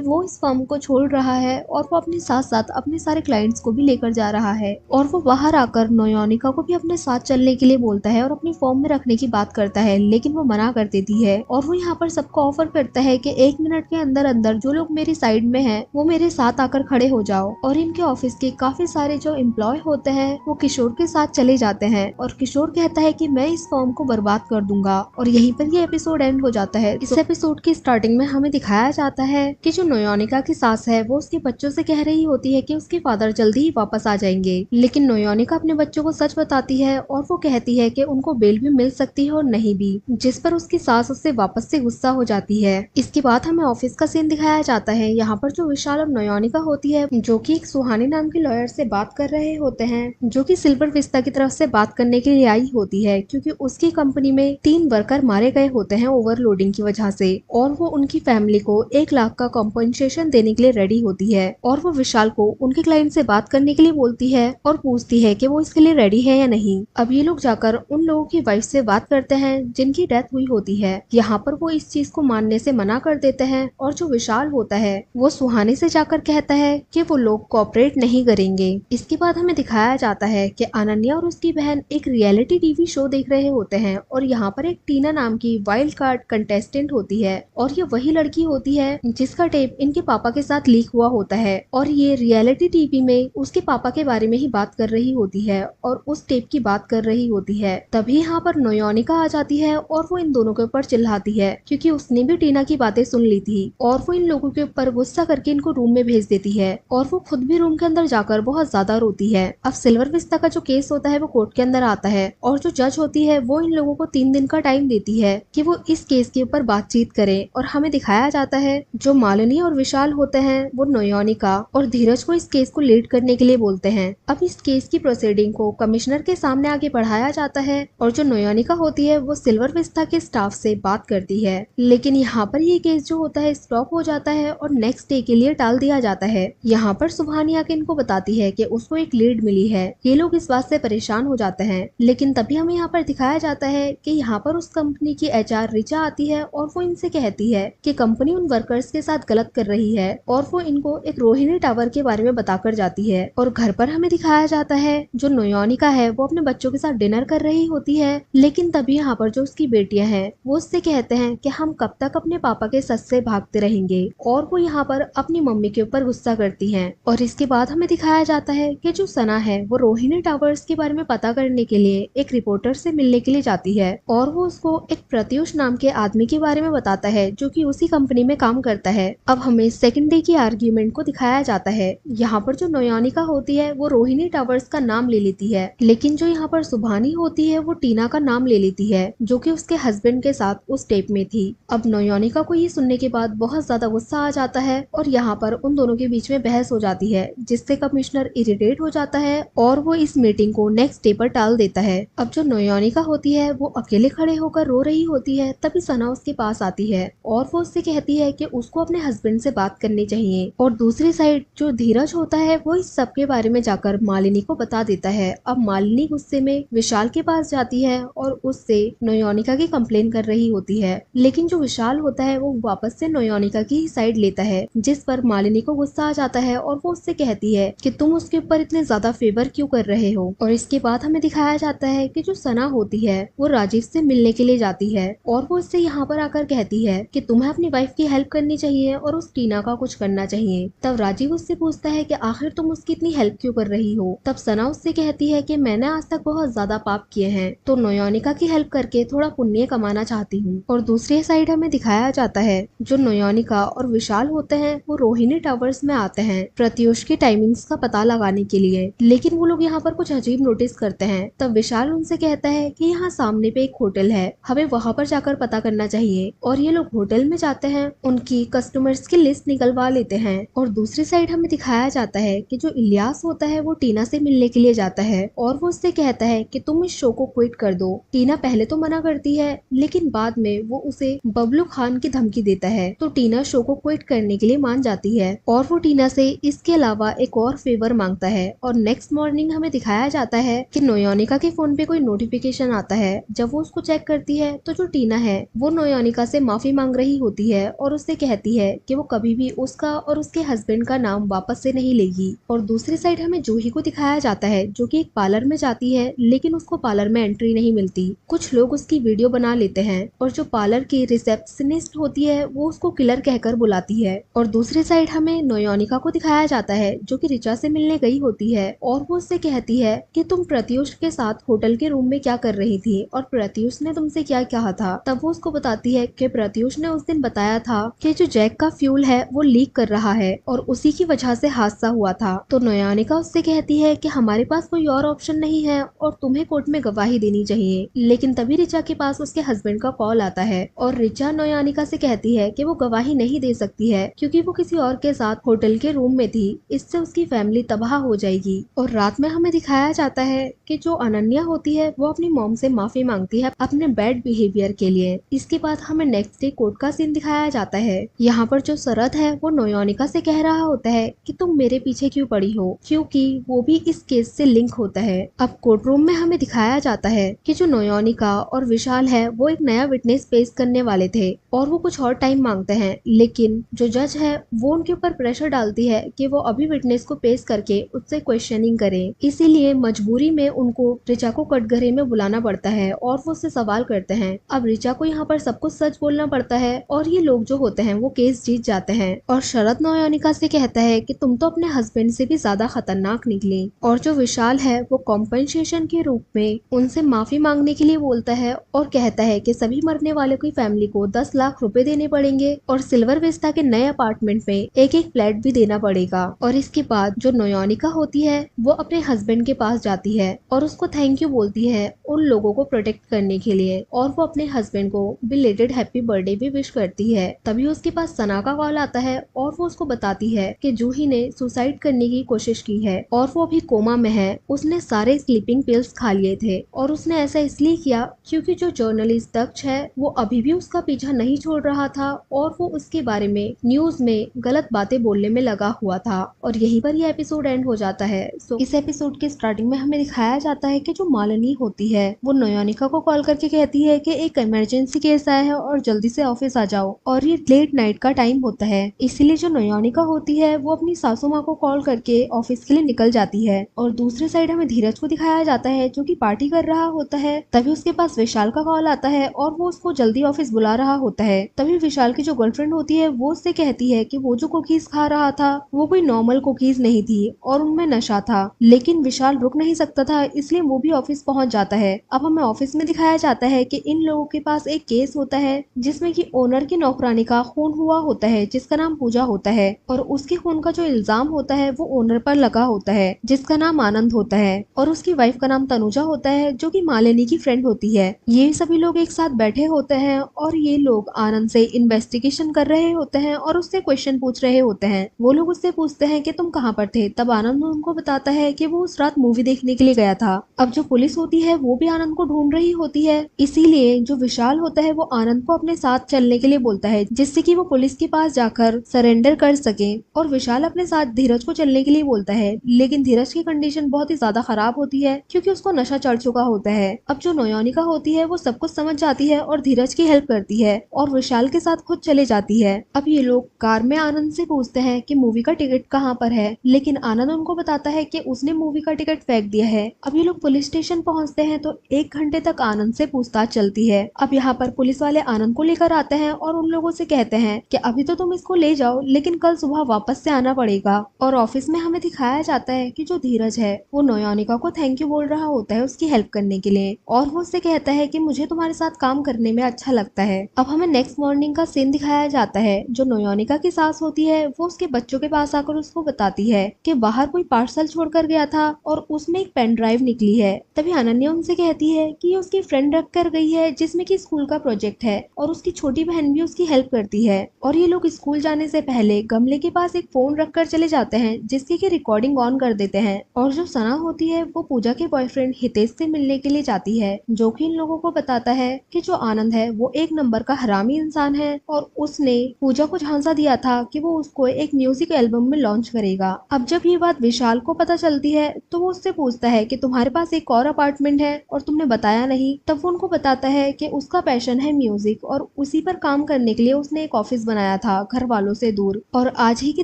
वो इस फर्म को छोड़ रहा है और वो अपने साथ साथ अपने सारे क्लाइंट्स को भी लेकर जा रहा है। और वो बाहर आकर नयोनिका को भी अपने साथ चलने के लिए बोलता है और अपनी फर्म में रखने की बात करता है, लेकिन वो मना कर देती है। और वो यहाँ पर सबको ऑफर करता है कि 1 मिनट के अंदर अंदर जो लोग मेरी साइड में हैं वो मेरे साथ आकर खड़े हो जाओ। और इनके ऑफिस के काफी सारे जो एम्प्लॉय होते हैं वो किशोर के साथ चले जाते हैं और किशोर कहता है कि मैं इस फर्म को बर्बाद कर दूंगा। और यहीं पर ये एपिसोड एंड हो जाता है। इस एपिसोड की स्टार्टिंग में हमें दिखाया जाता है कि जो नयोनिका की सास है वो उसके बच्चों से कह रही होती है कि उसके फादर जल्दी ही वापस आ जाएंगे, लेकिन नयोनिका अपने बच्चों को सच बताती है और वो कहती है कि उनको बेल भी मिल सकती है और नहीं भी, जिस पर उसकी सास उससे वापस से गुस्सा हो जाती है। इसके बाद हमें ऑफिस का सीन दिखाया जाता है। यहाँ पर जो विशाल और नयोनिका होती है जो कि एक सुहानी नाम की लॉयर से बात कर रहे होते हैं, जो कि सिल्वर विस्ता की तरफ से बात करने के लिए आई होती है, क्योंकि उसकी कंपनी में 3 वर्कर मारे गए होते हैं ओवरलोडिंग की वजह से, और वो उनकी फैमिली को 1 लाख का कॉम्पनसेशन देने के लिए रेडी होती है। और वो विशाल को उनके क्लाइंट से बात करने के लिए बोलती है और पूछती है कि वो इसके लिए रेडी है या नहीं। अब ये लोग जाकर उन लोगों की वाइफ से बात करते हैं जिनकी डेथ हुई होती है। यहाँ पर वो इस चीज को मानने से मना कर देते हैं और जो विशाल होता है वो सुहानी से जाकर कहता है कि वो लोग कोऑपरेट नहीं करेंगे। इसके बाद हमें दिखाया जाता है कि अनन्या और उसकी बहन एक रियलिटी टीवी शो देख रहे होते हैं और यहाँ पर एक टीना नाम की वाइल्ड कार्ड कंटेस्टेंट होती है और ये वही लड़की होती है जिसका टेप इनके पापा के साथ लीक हुआ होता है। और ये रियलिटी टीवी में उसके पापा के बारे में ही बात कर रही होती है और उस टेप की बात कर रही होती है। तभी यहाँ पर नयोनिका आ जाती है और वो इन दोनों के ऊपर चिल्लाती है क्योंकि उसने भी टीना की बातें सुन ली थी, और वो इन लोगों के ऊपर गुस्सा करके इनको रूम में भेज देती है और वो खुद भी रूम के अंदर जाकर बहुत ज्यादा रोती है। अब सिल्वर विस्ता का जो केस होता है वो कोर्ट के अंदर आता है और जो जज होती है वो इन लोगों को 3 दिन का टाइम देती है कि वो इस केस के ऊपर बातचीत करें। और हमें दिखाया जाता है जो मालिनी और विशाल होते हैं वो नयोनिका और धीरज को इस केस को लीड करने के लिए बोलते हैं। अब इस केस की प्रोसीडिंग को कमिश्नर के सामने आगे बढ़ाया जाता है और जो नयोनिका होती है वो सिल्वर विस्ता के स्टाफ से बात करती है, लेकिन यहाँ पर ये केस जो होता है स्टॉप हो जाता है और नेक्स्ट डे के लिए टाल दिया जाता है। यहाँ पर सुभानी आके इनको बताती है कि उसको एक लीड मिली है। ये लोग इस बात से परेशान हो जाते हैं, लेकिन तभी हमें यहाँ पर दिखाया जाता है कि यहाँ पर उस कंपनी की HR रिचा आती है और वो इनसे कहती है कि कंपनी उन वर्कर्स के साथ गलत कर रही है और वो इनको एक रोहिणी टावर के बारे में बताकर जाती है। और घर पर हमें दिखाया जाता है जो नयोनिका है वो अपने बच्चों के साथ डिनर कर रही होती है, लेकिन तभी यहाँ पर जो उसकी बेटियां हैं वो उससे कहते हैं कि हम कब तक अपने पापा के सच से भागते रहेंगे, और वो यहाँ पर अपनी मम्मी के ऊपर गुस्सा करती हैं। और इसके बाद हमें दिखाया जाता है कि जो सना है वो रोहिणी टावर्स के बारे में पता करने के लिए एक रिपोर्टर से मिलने के लिए जाती है और वो उसको एक प्रत्युष नाम के आदमी के बारे में बताता है जो कि उसी कंपनी में काम करता है। अब हमें सेकंड डे की आर्ग्यूमेंट को दिखाया जाता है। यहाँ पर जो नयोनिका होती है वो रोहिणी टावर्स का नाम ले लेती है, लेकिन जो यहाँ पर सुभानी होती है वो टीना का नाम ले लेती है जो कि उसके हस्बैंड के साथ उस टेप में थी। अब नयोनिका को ये सुनने के बाद बहुत ज्यादा गुस्सा आ जाता है और यहाँ पर उन दोनों के बीच में बहस हो जाती है, जिससे कमिश्नर इरिटेट हो जाता है और वो इस मीटिंग को नेक्स्ट डे पर टाल देता है। अब जो नयोनिका होती है वो अकेले खड़े होकर रो रही होती है, तभी सना उसके पास आती है और वो उससे कहती है कि उसको अपने हस्बैंड से बात करनी चाहिए। और दूसरी साइड जो धीरज होता है वो इस सब के बारे में जाकर मालिनी को बता देता है। अब मालिनी गुस्से में विशाल के पास जाती है और उससे नयोनिका की कंप्लेन कर रही होती है, लेकिन जो विशाल होता है वो वापस से नयोनिका की ही साइड लेता है, जिस पर मालिनी को गुस्सा आ जाता है और वो उससे कहती है कि तुम उसके ऊपर इतने ज्यादा फेवर क्यों कर रहे हो। और इसके बाद हमें दिखाया जाता है कि जो सना होती है वो राजीव से मिलने के लिए जाती है और वो उससे यहाँ पर आकर कहती है कि तुम्हें अपनी वाइफ की हेल्प करनी चाहिए और उस टीना का कुछ करना चाहिए। तब राजीव उससे पूछता है कि आखिर तुम उसकी इतनी हेल्प क्यों कर रही हो। तब सना उससे कहती है कि मैंने आज तक बहुत ज्यादा पाप किए हैं तो नयोनिका की हेल्प करके थोड़ा पुण्य कमाना चाहती हूँ। और दूसरी साइड हमें दिखाया जाता है जो नयोनिका और विशाल होते हैं वो रोहिणी टावर्स में आते हैं प्रत्युष की टाइमिंग्स का पता लगाने के लिए, लेकिन वो लोग यहाँ पर कुछ अजीब नोटिस करते हैं। तब विशाल उनसे कहता है कि यहाँ सामने पे एक होटल है, हमें वहाँ पर जाकर पता करना चाहिए। और ये लोग होटल में जाते हैं, उनकी कस्टमर्स की लिस्ट निकलवा लेते हैं। और दूसरी साइड हमें दिखाया जाता है कि जो इलियास होता है वो टीना से मिलने के लिए जाता है और वो उससे कहता है कि तुम इस शो को क्विट कर दो। टीना पहले तो मना करती है, लेकिन बाद में वो उसे बबलू खान की धमकी देता है। तो टीना शो को क्विट करने के लिए मान जाती है और वो टीना से इसके अलावा एक और फेवर मांगता है। और नेक्स्ट मॉर्निंग हमें दिखाया जाता है कि नोयोनिका के फोन पे कोई नोटिफिकेशन आता है। जब वो उसको चेक करती है तो जो टीना है वो नोयोनिका से माफी मांग रही होती है और उससे कहती है कि वो कभी भी उसका और उसके हस्बैंड का नाम वापस से नहीं लेगी। और दूसरी साइड हमें जूही को दिखाया जाता है जो कि एक पार्लर में जाती है, लेकिन उसको पार्लर में एंट्री नहीं मिलती। कुछ लोग उसकी वीडियो बना लेते हैं और जो पार्लर की रिसेप्शनिस्ट होती है वो उसको किलर कहकर बुलाती है। और दूसरी साइड हमें नोयोनिका को दिखाया जाता है जो कि रिचा से मिलने गई होती है और वो उससे कहती है कि तुम प्रत्युष के साथ होटल के रूम में क्या कर रही थी और प्रत्युष ने तुमसे क्या कहा था। तब वो उसको बताती है कि प्रत्युष ने उस दिन बताया था कि जो जैक का फ्यूल है वो लीक कर रहा है और उसी की वजह से हादसा हुआ था। तो नोयोनिका उससे कहती है कि हमारे पास कोई और ऑप्शन नहीं है और तुम्हें कोर्ट में गवाही देनी चाहिए। लेकिन तभी रिचा के पास उसके हस्बैंड का कॉल आता है और रिचा नोयोनिका से कहती है कि वो गवाही नहीं दे सकती है क्योंकि वो किसी और के साथ होटल के रूम में थी, इससे उसकी फैमिली तबाह हो जाएगी। और रात में हमें दिखाया जाता है कि जो अनन्या होती है वो अपनी मॉम से माफी मांगती है अपने बैड बिहेवियर के लिए। इसके बाद हमें नेक्स्ट डे कोर्ट का सीन दिखाया जाता है। यहाँ पर जो शरद है वो नोयोनिका से कह रहा होता है कि तुम मेरे पीछे क्यों पड़ी हो, क्योंकि वो भी इस केस से लिंक होता है। अब कोर्ट रूम में हमें दिखाया जाता है कि जो नोयोनिका और विशाल है वो एक नया विटनेस पेश करने वाले थे और वो कुछ और टाइम मांगते हैं, लेकिन जो जज है वो उनके ऊपर प्रेशर डालती है कि वो अभी विटनेस को पेश करके उससे क्वेश्चनिंग करें। इसीलिए मजबूरी में उनको रिचा को कटघरे में बुलाना पड़ता है और वो उससे सवाल करते हैं। अब रिचा को यहाँ पर सब कुछ सच बोलना पड़ता है और ये लोग जो होते हैं वो केस जीत जाते हैं। और शरद नोयोनिका से कहता है कि तुम तो अपने हस्बैंड से भी ज्यादा खतरनाक निकली। और जो विशाल है वो कॉम्पनसेशन के रूप में उनसे माफी मांगने के लिए बोलता है और कहता है कि सभी मरने वालों की फैमिली को 10 लाख रुपए देने पड़ेंगे और सिल्वर विस्टा के नए अपार्टमेंट में एक एक फ्लैट भी देना पड़ेगा। और इसके बाद जो नोयोनिका होती है वो अपने हस्बैंड के पास जाती है और उसको थैंक यू बोलती है उन लोगों को प्रोटेक्ट करने के लिए और वो अपने हस्बैंड को बिलेटेड हैप्पी बर्थडे भी विश करती है। तभी उसके पास सना का कॉल आता है और वो उसको बताती है कि जूही ने सुसाइड करने की कोशिश की है और वो अभी कोमा में है। उसने सारे स्लीपिंग पिल्स खा लिए थे और उसने ऐसा इसलिए किया क्योंकि जो जर्नलिस्ट दक्ष है वो अभी भी उसका पीछा नहीं छोड़ रहा था और वो उसके बारे में न्यूज में गलत बातें बोलने में लगा हुआ था। और यहीं पर यह एपिसोड एंड हो जाता है। इस एपिसोड के स्टार्टिंग में हमें दिखाया जाता है कि जो मालिनी होती है वो नोयोनिका को कॉल करके कहती है कि एक इमरजेंसी केस आया है और जल्दी से ऑफिस आ जाओ। और ये लेट नाइट का टाइम होता है, इसीलिए जो नोयोनिका होती है वो अपनी सासू माँ को कॉल करके ऑफिस के लिए निकल जाती है। और दूसरी साइड हमें धीरज को दिखाया जाता है जो कि पार्टी कर रहा होता है। तभी उसके पास विशाल का कॉल आता है और वो उसको जल्दी ऑफिस बुला रहा होता है। तभी विशाल की जो गर्लफ्रेंड होती है वो उससे कहती है कि वो जो कुकीज खा रहा था वो कोई नॉर्मल कुकीज नहीं थी और उनमें नशा था। लेकिन विशाल रुक नहीं सकता था, इसलिए वो भी ऑफिस पहुंच जाता है। अब हमें ऑफिस में दिखाया जाता है कि इन लोगों के पास एक केस होता है जिसमें कि ओनर की नौकरानी का खून हुआ होता है जिसका नाम पूजा होता है और उसके खून का जो इल्जाम होता है वो ओनर पर लगा होता है जिसका नाम आनंद होता है और उसकी वाइफ का नाम तनुजा होता है जो कि मालिनी की फ्रेंड होती है। ये सभी लोग एक साथ बैठे होते हैं और ये लोग आनंद से इन्वेस्टिगेशन कर रहे होते हैं और उससे क्वेश्चन पूछ रहे होते हैं। वो लोग उससे पूछते हैं कि तुम कहाँ पर थे। तब आनंद उनको बताता है कि वो उस रात मूवी देखने के लिए गया था। अब जो पुलिस होती है वो भी आनंद को ढूंढ रही होती है, इसीलिए जो विशाल होता है वो आनंद को अपने साथ चलने के लिए बोलता है जिससे कि वो पुलिस के पास जाकर सरेंडर कर सके। और विशाल अपने साथ धीरज को चलने के लिए बोलता है, लेकिन धीरज की कंडीशन बहुत ही ज्यादा खराब होती है क्योंकि उसको नशा चढ़ चुका होता है। अब जो नोयोनिका होती है वो सब कुछ समझ जाती है और धीरज की हेल्प करती है और विशाल के साथ खुद चले जाती है। अब ये लोग कार में आनंद से पूछते हैं कि मूवी का टिकट कहाँ पर है, लेकिन आनंद उनको बताता है कि उसने मूवी का टिकट फेंक दिया है। अब ये लोग पुलिस स्टेशन पहुंचते हैं तो 1 घंटे तक आनंद से पूछताछ चलती है। अब यहाँ पर पुलिस वाले आनंद को लेकर आते हैं और उन लोगों से कहते हैं कि अभी तो तुम इसको ले जाओ लेकिन कल सुबह वापस से आना पड़ेगा। और ऑफिस में हमें दिखाया जाता है कि जो धीरज है वो नोयोनिका को थैंक यू बोल रहा होता है उसकी हेल्प करने के लिए और वो उससे कहता है कि मुझे तुम्हारे साथ काम करने में अच्छा लगता है। अब हमें नेक्स्ट मॉर्निंग का सीन दिखाया जाता है। जो नोयोनिका की सास होती है वो उसके बच्चों के पास आकर उसको बताती है कि बाहर कोई पार्सल छोड़कर गया था और उसमें एक पेन ड्राइव निकली है। तभी अनन्या उनसे कहती है कि ये उसकी फ्रेंड रख कर गई है जिसमें कि स्कूल का प्रोजेक्ट है और उसकी छोटी बहन भी उसकी हेल्प करती है। और ये लोग स्कूल जाने से पहले गमले के पास एक फोन रख कर चले जाते हैं जिसकी की रिकॉर्डिंग ऑन कर देते हैं। और जो सना होती है वो पूजा के बॉयफ्रेंड हितेश से मिलने के लिए जाती है जो कि इन लोगों को बताता है कि जो आनंद है है वो एक नंबर का हरामी इंसान है और उसने पूजा को झांसा दिया था कि वो उसको एक म्यूजिक एल्बम में लॉन्च करेगा। अब जब ये बात विशाल को पता चलती है तो वो उससे पूछता है कि तुम्हारे पास एक और अपार्टमेंट है और तुमने बताया नहीं। तब वो उनको बताता है कि उसका पैशन है म्यूजिक और उसी पर काम करने के लिए उसने एक ऑफिस बनाया था घर वालों से दूर। और आज ही के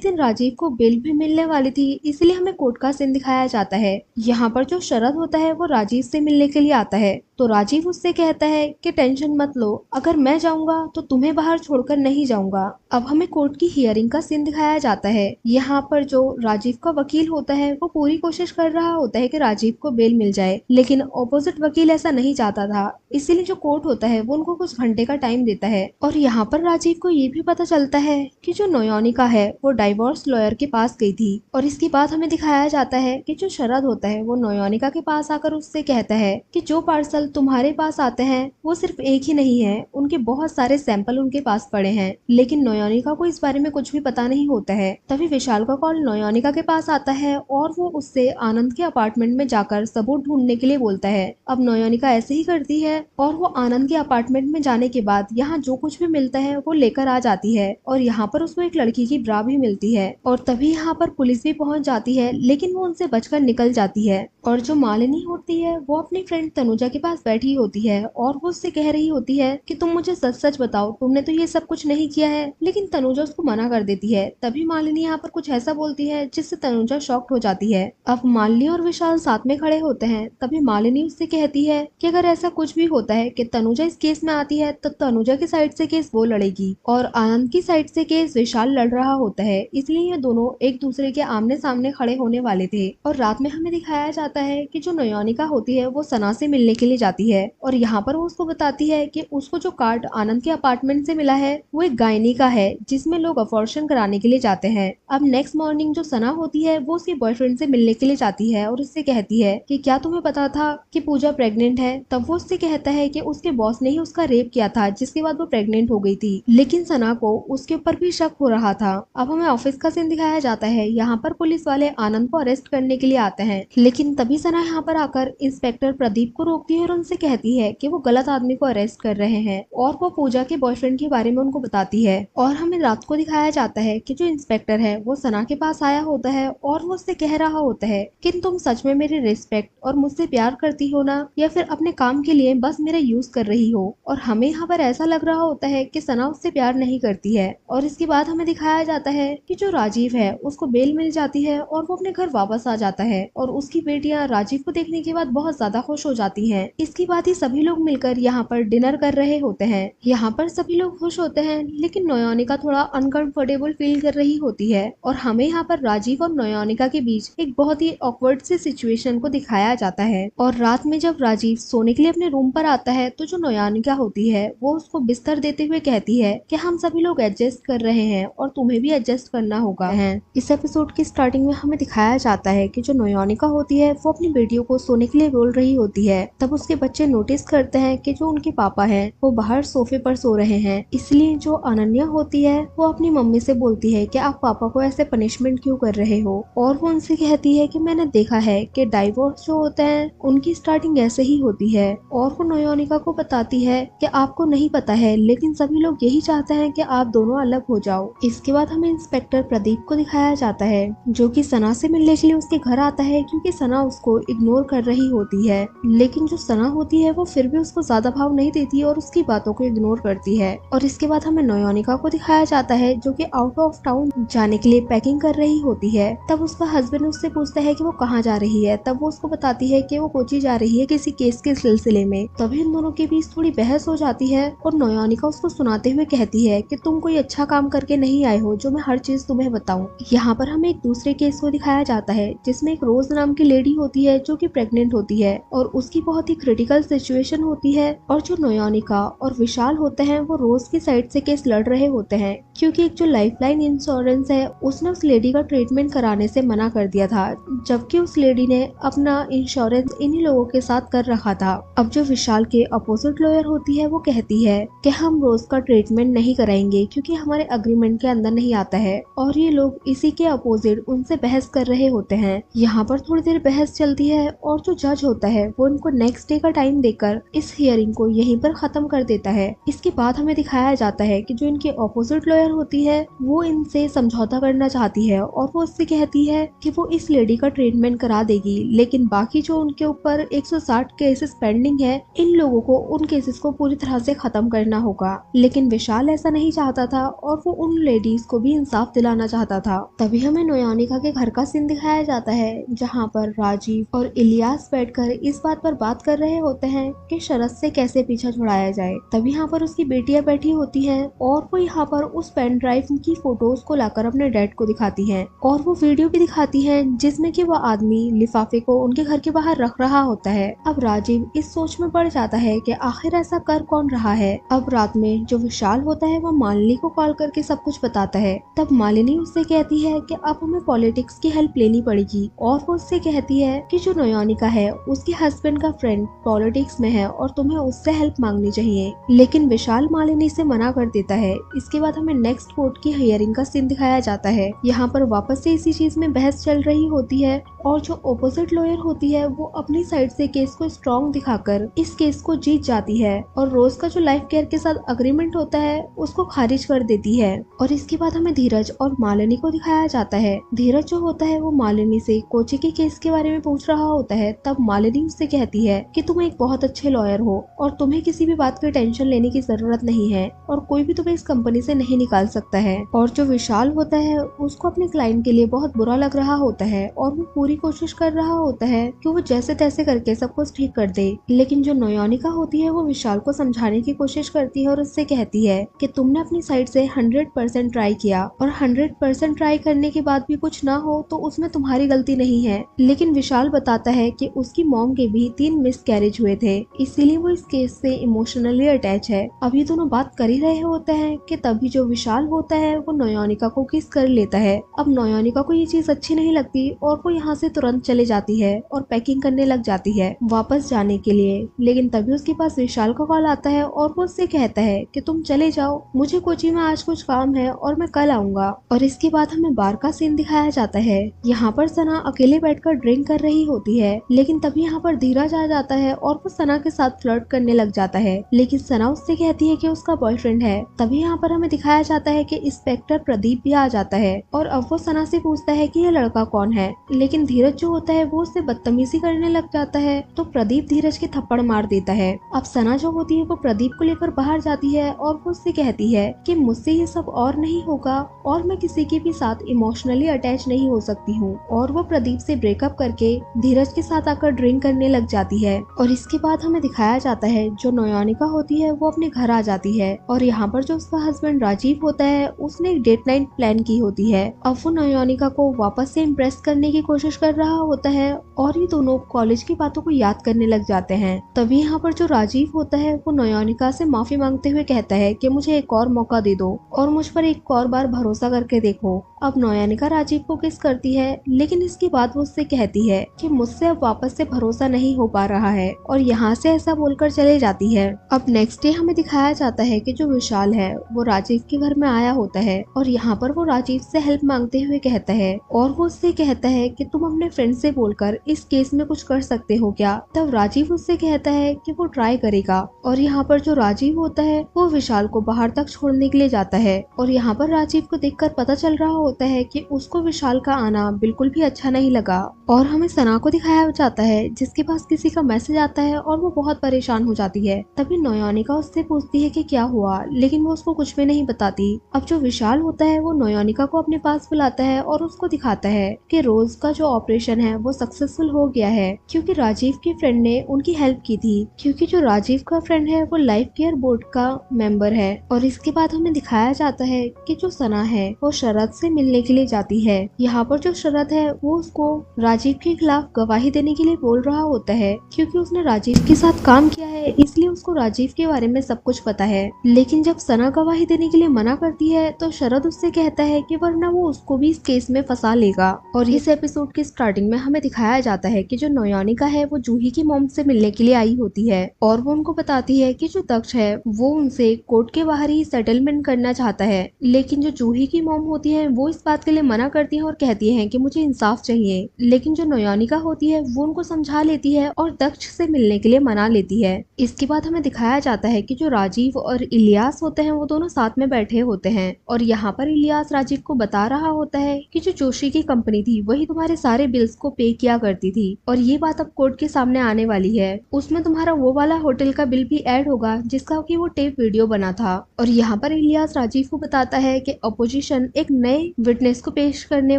दिन राजीव को बेल भी मिलने वाली थी, इसलिए हमें कोर्ट का सीन दिखाया जाता है। यहाँ पर जो शरद होता है वो राजीव से मिलने के लिए आता है तो राजीव उससे कहता है कि टेंशन मत लो, अगर मैं जाऊंगा तो तुम्हें बाहर छोड़कर नहीं जाऊंगा। अब हमें कोर्ट की हियरिंग का सीन दिखाया जाता है। यहाँ पर जो राजीव का वकील होता है वो पूरी कोशिश कर रहा होता है कि राजीव को बेल मिल जाए, लेकिन ऑपोजिट वकील ऐसा नहीं चाहता था। इसीलिए जो कोर्ट होता है वो उनको कुछ घंटे का टाइम देता है। और यहाँ पर राजीव को ये भी पता चलता है कि जो नयोनिका है वो डाइवोर्स लॉयर के पास गई थी। और इसके बाद हमें दिखाया जाता है कि जो शरद होता है वो नयोनिका के पास आकर उससे कहता है कि जो पार्सल तुम्हारे पास आते हैं वो सिर्फ एक ही नहीं है, उनके बहुत सारे सैंपल उनके पास पड़े हैं। लेकिन नयोनिका को इस बारे में कुछ भी पता नहीं होता है। तभी विशाल का कॉल नयोनिका के पास आता है और वो उससे आनंद के अपार्टमेंट में जाकर सबूत ढूंढने के लिए बोलता है। अब नयोनिका ऐसे ही करती है और वो आनंद के अपार्टमेंट में जाने के बाद यहाँ जो कुछ भी मिलता है वो लेकर आ जाती है और यहाँ पर उसको एक लड़की की ब्रा भी मिलती है। और तभी यहाँ पर पुलिस भी पहुंच जाती है, लेकिन वो उनसे बचकर निकल जाती है। और जो मालिनी होती है वो अपनी फ्रेंड तनुजा के पास बैठी होती है और वो उससे कह रही होती है कि तुम मुझे सच सच बताओ, तुमने तो ये सब कुछ नहीं किया है। लेकिन तनुजा उसको मना कर देती है। तभी मालिनी यहाँ पर कुछ ऐसा बोलती है जिससे तनुजा शॉक्ड हो जाती है। अब मालिनी और विशाल साथ में खड़े होते हैं। तभी मालिनी उससे कहती है कि अगर ऐसा कुछ भी होता है कि तनुजा इस केस में आती है तो तनुजा की साइड से केस वो लड़ेगी और आनंद की साइड से केस विशाल लड़ रहा होता है। इसलिए ये दोनों एक दूसरे के आमने सामने खड़े होने वाले थे। और रात में हमें दिखाया जाता है कि जो नयोनिका होती है वो सना से मिलने के लिए जाती है और यहाँ पर वो उसको बताती है कि उसको जो कार्ड आनंद के अपार्टमेंट से मिला है वो एक गायनी का है जिसमें लोग अबॉर्शन कराने के लिए जाते हैं। अब नेक्स्ट मॉर्निंग जो सना होती है वो उसके बॉयफ्रेंड से मिलने के लिए जाती है और उससे कहती है कि क्या तुम्हें पता था कि पूजा प्रेग्नेंट है। तब वो उससे कहता है कि उसके बॉस ने ही उसका रेप किया था जिसके बाद वो प्रेग्नेंट हो गई थी, लेकिन सना को उसके ऊपर भी शक हो रहा था। अब हमें ऑफिस का सीन दिखाया जाता है। यहाँ पर पुलिस वाले आनंद को अरेस्ट करने के लिए आते हैं, लेकिन तभी सना यहाँ पर आकर इंस्पेक्टर प्रदीप को रोकती है और उनसे कहती है कि वो गलत आदमी को अरेस्ट कर रहे हैं और वो पूजा के बॉयफ्रेंड के बारे में उनको बताती है। और हमें रात को दिखाया जाता है कि जो इंस्पेक्टर है वो सना के पास आया होता है और वो उससे कह रहा होता है कि तुम सच में मेरी रिस्पेक्ट और मुझसे प्यार करती हो ना, या फिर अपने काम के लिए बस मेरा यूज कर रही हो। और हमें यहाँ पर ऐसा लग रहा होता है कि सना उससे प्यार नहीं करती है। और इसके बाद हमें दिखाया जाता है कि जो राजीव है उसको बेल मिल जाती है और वो अपने घर वापस आ जाता है और उसकी बेटियां राजीव को देखने के बाद बहुत ज्यादा खुश हो जाती हैं। इसके बाद ही सभी लोग मिलकर यहाँ पर डिनर कर रहे होते हैं। यहाँ पर सभी लोग खुश होते हैं, लेकिन नयोनिका थोड़ा अनकंफर्टेबल फील कर रही होती है और हमें यहाँ पर राजीव और नयोनिका के बीच एक बहुत ही ऑकवर्ड सी सिचुएशन को दिखाया जाता है। और रात में जब राजीव सोने के लिए अपने रूम पर आता है तो जो नयोनिका होती है वो उसको बिस्तर देते हुए कहती है कि हम सभी लोग एडजस्ट कर रहे हैं और तुम्हें भी एडजस्ट करना होगा। इस एपिसोड की स्टार्टिंग में हमें दिखाया जाता है कि जो नयोनिका होती है वो अपनी बेटियों को सोने के लिए बोल रही होती है। तब उसके बच्चे नोटिस करते हैं कि जो उनके पापा हैं वो बाहर सोफे पर सो रहे हैं। इसलिए जो अनन्या होती है वो अपनी मम्मी से बोलती है कि आप पापा को ऐसे पनिशमेंट क्यों कर रहे हो। और वो उनसे कहती है कि मैंने देखा है कि डाइवोर्स जो होता है उनकी स्टार्टिंग ऐसे ही होती है। और वो नयोनिका को बताती है कि आपको नहीं पता है, लेकिन सभी लोग यही चाहते हैं कि आप दोनों अलग हो जाओ। इसके बाद हमें इंस्पेक्टर प्रदीप को दिखाया जाता है जो कि सना से मिलने के लिए उसके घर आता है, क्योंकि सना उसको इग्नोर कर रही होती है। लेकिन जो सना होती है वो फिर भी उसको ज्यादा भाव नहीं देती और उसकी बातों को इग्नोर करती है। और इसके बाद हमें नयोनिका को दिखाया जाता है जो कि आउट ऑफ टाउन जाने के लिए पैकिंग कर रही होती है। तब उसका हस्बैंड उससे पूछता है कि वो कहाँ जा रही है। तब वो उसको बताती है कि वो कोची जा रही है किसी केस के सिलसिले में। तभी इन दोनों के बीच थोड़ी बहस हो जाती है और नयोनिका उसको सुनाते हुए कहती है कि तुम कोई अच्छा काम करके नहीं आए हो जो मैं हर चीज तुम्हें बताऊं। यहाँ पर हमें एक दूसरे केस को दिखाया जाता है जिसमें एक रोज नाम की लेडी होती है जो कि प्रेग्नेंट होती है और उसकी बहुत ही क्रिटिकल सिचुएशन होती है। और जो नयोनिका और विशाल होते हैं वो रोज की साइड से केस लड़ रहे होते हैं, क्योंकि एक जो लाइफलाइन इंश्योरेंस है उसने उस लेडी का ट्रीटमेंट कराने से मना कर दिया था, जबकि उस लेडी ने अपना इंश्योरेंस इन्हीं लोगों के साथ कर रखा था। अब जो विशाल के अपोजिट लॉयर होती है वो कहती है कि हम रोज का ट्रीटमेंट नहीं कराएंगे क्योंकि हमारे अग्रीमेंट के अंदर नहीं आता है। और ये लोग इसी के अपोजिट उनसे बहस कर रहे होते हैं। यहाँ पर थोड़ी देर बहस चलती है और जो जज होता है वो उनको नेक्स्ट डे हफ्ते का टाइम देकर इस हियरिंग को यहीं पर खत्म कर देता है। इसके बाद हमें दिखाया जाता है कि जो इनके ऑपोजिट लॉयर होती है वो इनसे समझौता करना चाहती है और वो उससे कहती है कि वो इस लेडी का ट्रीटमेंट करा देगी, लेकिन बाकी जो उनके ऊपर 160 केसेस पेंडिंग है, इन लोगों को उन केसेस को पूरी तरह से खत्म करना होगा। लेकिन विशाल ऐसा नहीं चाहता था और वो उन लेडीज को भी इंसाफ दिलाना चाहता था। तभी हमें नयोनिका के घर का सीन दिखाया जाता है जहाँ पर राजीव और इलियास बैठकर इस बात पर बात कर रहे होते हैं कि शरद से कैसे पीछा छुड़ाया जाए। तभी यहाँ पर उसकी बेटियां बैठी होती हैं और वो यहाँ पर उस पेन ड्राइव की फोटोज को लाकर अपने डैड को दिखाती हैं और वो वीडियो भी दिखाती है जिसमें कि वो आदमी लिफाफे को उनके घर के बाहर रख रहा होता है। अब राजीव इस सोच में पड़ जाता है कि आखिर ऐसा कर कौन रहा है। अब रात में जो विशाल होता है वो मालिनी को कॉल करके सब कुछ बताता है। तब मालिनी उससे कहती है कि अब हमें पॉलिटिक्स की हेल्प लेनी पड़ेगी और वो उससे कहती है कि जो नयोनिका है उसके हस्बैंड का फ्रेंड पॉलिटिक्स में है और तुम्हें उससे हेल्प मांगनी चाहिए। लेकिन विशाल मालिनी से मना कर देता है। इसके बाद हमें नेक्स्ट कोर्ट की हियरिंग का सीन दिखाया जाता है। यहाँ पर वापस से इसी चीज में बहस चल रही होती है और जो ऑपोजिट लॉयर होती है वो अपनी साइड से केस को स्ट्रॉन्ग दिखाकर इस केस को जीत जाती है और रोज का जो लाइफ केयर के साथ अग्रीमेंट होता है उसको खारिज कर देती है। और इसके बाद हमें धीरज और मालिनी को दिखाया जाता है। धीरज जो होता है वो मालिनी से कोची के केस के बारे में पूछ रहा होता है। तब मालिनी उससे कहती है कि तुम एक बहुत अच्छे लॉयर हो और तुम्हें किसी भी बात की टेंशन लेने की जरूरत नहीं है और कोई भी तुम्हें इस कंपनी से नहीं निकाल सकता है। और जो विशाल होता है उसको अपने क्लाइंट के लिए बहुत बुरा लग रहा होता है और वो पूरी कोशिश कर रहा होता है कि वो जैसे तैसे करके सब कुछ ठीक कर दे। लेकिन जो नयोनिका होती है वो विशाल को समझाने की कोशिश करती है और उससे कहती है कि तुमने अपनी साइड से 100% ट्राई किया और 100% ट्राई करने के बाद भी कुछ ना हो तो उसमें तुम्हारी गलती नहीं है। लेकिन विशाल बताता है कि उसकी मॉम के भी 3 मिसकैरेज हुए थे, इसीलिए वो इस केस से इमोशनली अटैच है। अब ये दोनों बात कर ही रहे होते हैं कि तभी जो विशाल होता है वो नयोनिका को किस कर लेता है। अब नयोनिका को ये चीज अच्छी नहीं लगती और वो यहाँ से तुरंत चले जाती है और पैकिंग करने लग जाती है वापस जाने के लिए। लेकिन तभी उसके पास विशाल का कॉल आता है और वो उससे कहता है कि तुम चले जाओ, मुझे कोची में आज कुछ काम है और मैं कल आऊंगा। और इसके बाद हमें बार का सीन दिखाया जाता है। यहाँ पर सना अकेले बैठकर ड्रिंक कर रही होती है, लेकिन तभी यहाँ पर धीरज आ जाता है और वो सना के साथ फ्लर्ट करने लग जाता है। लेकिन सना उससे कहती है कि उसका बॉयफ्रेंड है। तभी यहाँ पर हमें दिखाया जाता है कि इंस्पेक्टर प्रदीप भी आ जाता है और अब वो सना से पूछता है कि ये लड़का कौन है। लेकिन धीरज जो होता है वो उससे बदतमीजी करने लग जाता है तो प्रदीप धीरज के थप्पड़ मार देता है। अब सना जो होती है वो प्रदीप को लेकर बाहर जाती है और वो उससे कहती है कि मुझसे ये सब और नहीं होगा और मैं किसी के भी साथ इमोशनली अटैच नहीं हो सकती हूँ। और वो प्रदीप से ब्रेकअप करके धीरज के साथ आकर ड्रिंक करने लग जाती है। और इसके बाद हमें दिखाया जाता है जो नयोनिका होती है वो अपने घर आ जाती है और यहाँ पर जो उसका हस्बैंड राजीव होता है उसने एक डेट नाइट प्लान की होती है। अब वो नयोनिका को वापस से इम्प्रेस करने की कोशिश कर रहा होता है और ये दोनों कॉलेज की बातों को याद करने लग जाते हैं। तभी यहाँ पर जो राजीव होता है वो नयोनिका से माफी मांगते हुए कहता है कि मुझे एक और मौका दे दो और मुझ पर एक और बार भरोसा करके देखो। अब नयोनिका राजीव को किस करती है, लेकिन इसके बाद वो उससे कहती है कि मुझसे अब वापस से भरोसा नहीं हो पा रहा है और यहाँ से ऐसा बोलकर चले जाती है। अब नेक्स्ट डे हमें दिखाया जाता है कि जो विशाल है वो राजीव के घर में आया होता है और यहाँ पर वो राजीव से हेल्प मांगते हुए कहता है और वो उससे कहता है कि तुम अपने फ्रेंड से बोलकर इस केस में कुछ कर सकते हो क्या। तब राजीव उससे कहता है कि वो ट्राई करेगा और यहाँ पर जो राजीव होता है वो विशाल को बाहर तक छोड़ने के लिए जाता है और यहाँ पर राजीव को देखकर पता चल रहा होता है कि उसको विशाल का आना बिल्कुल भी अच्छा नहीं लगा। और हमें सना को दिखाया जाता है जिसके पास किसी का मैसेज आता है और वो बहुत परेशान हो जाती है। तभी नयोनिका उससे पूछती है कि क्या हुआ, लेकिन वो उसको कुछ भी नहीं बताती। अब जो विशाल होता है वो नयोनिका को अपने पास बुलाता है और उसको दिखाता है कि रोज का जो ऑपरेशन है वो सक्सेसफुल हो गया है क्योंकि राजीव के फ्रेंड ने उनकी हेल्प की थी, क्योंकि जो राजीव का फ्रेंड है वो लाइफ केयर बोर्ड का मेंबर है। और इसके बाद हमें दिखाया जाता है कि जो सना है वो शरद से मिलने के लिए जाती है। यहाँ पर जो शरद है वो उसको राजीव के खिलाफ गवाही देने के लिए बोल रहा होता है क्योंकि उसने राजीव के साथ काम किया है, इसलिए उसको राजीव के बारे में सब कुछ पता है। लेकिन जब सना गवाही देने के लिए मना करती है तो शरद उससे कहता है कि वरना वो उसको भी इस केस में फंसा लेगा। और इस एपिसोड की स्टार्टिंग में हमें दिखाया जाता है कि जो नयोनिका है वो जूही की मॉम से मिलने के लिए आई होती है और वो उनको बताती है कि जो दक्ष है वो उनसे कोर्ट के बाहर ही सेटलमेंट करना चाहता है। लेकिन जो जूही की मॉम होती है वो इस बात के लिए मना करती है और कहती है कि मुझे इंसाफ चाहिए। लेकिन जो नयोनिका होती है वो उनको समझा लेती है और दक्ष उससे मिलने के लिए मना लेती है। इसके बाद हमें दिखाया जाता है कि जो राजीव और इलियास होते हैं वो दोनों साथ में बैठे होते हैं और यहाँ पर इलियास राजीव को बता रहा होता है कि जो जोशी की कंपनी थी वही तुम्हारे सारे बिल्स को पे किया करती थी और ये बात अब कोर्ट के सामने आने वाली है। उसमें तुम्हारा वो वाला होटल का बिल भी ऐड होगा जिसका कि वो टेप वीडियो बना था। और यहाँ पर इलियास राजीव को बताता है कि अपोजिशन एक नए विटनेस को पेश करने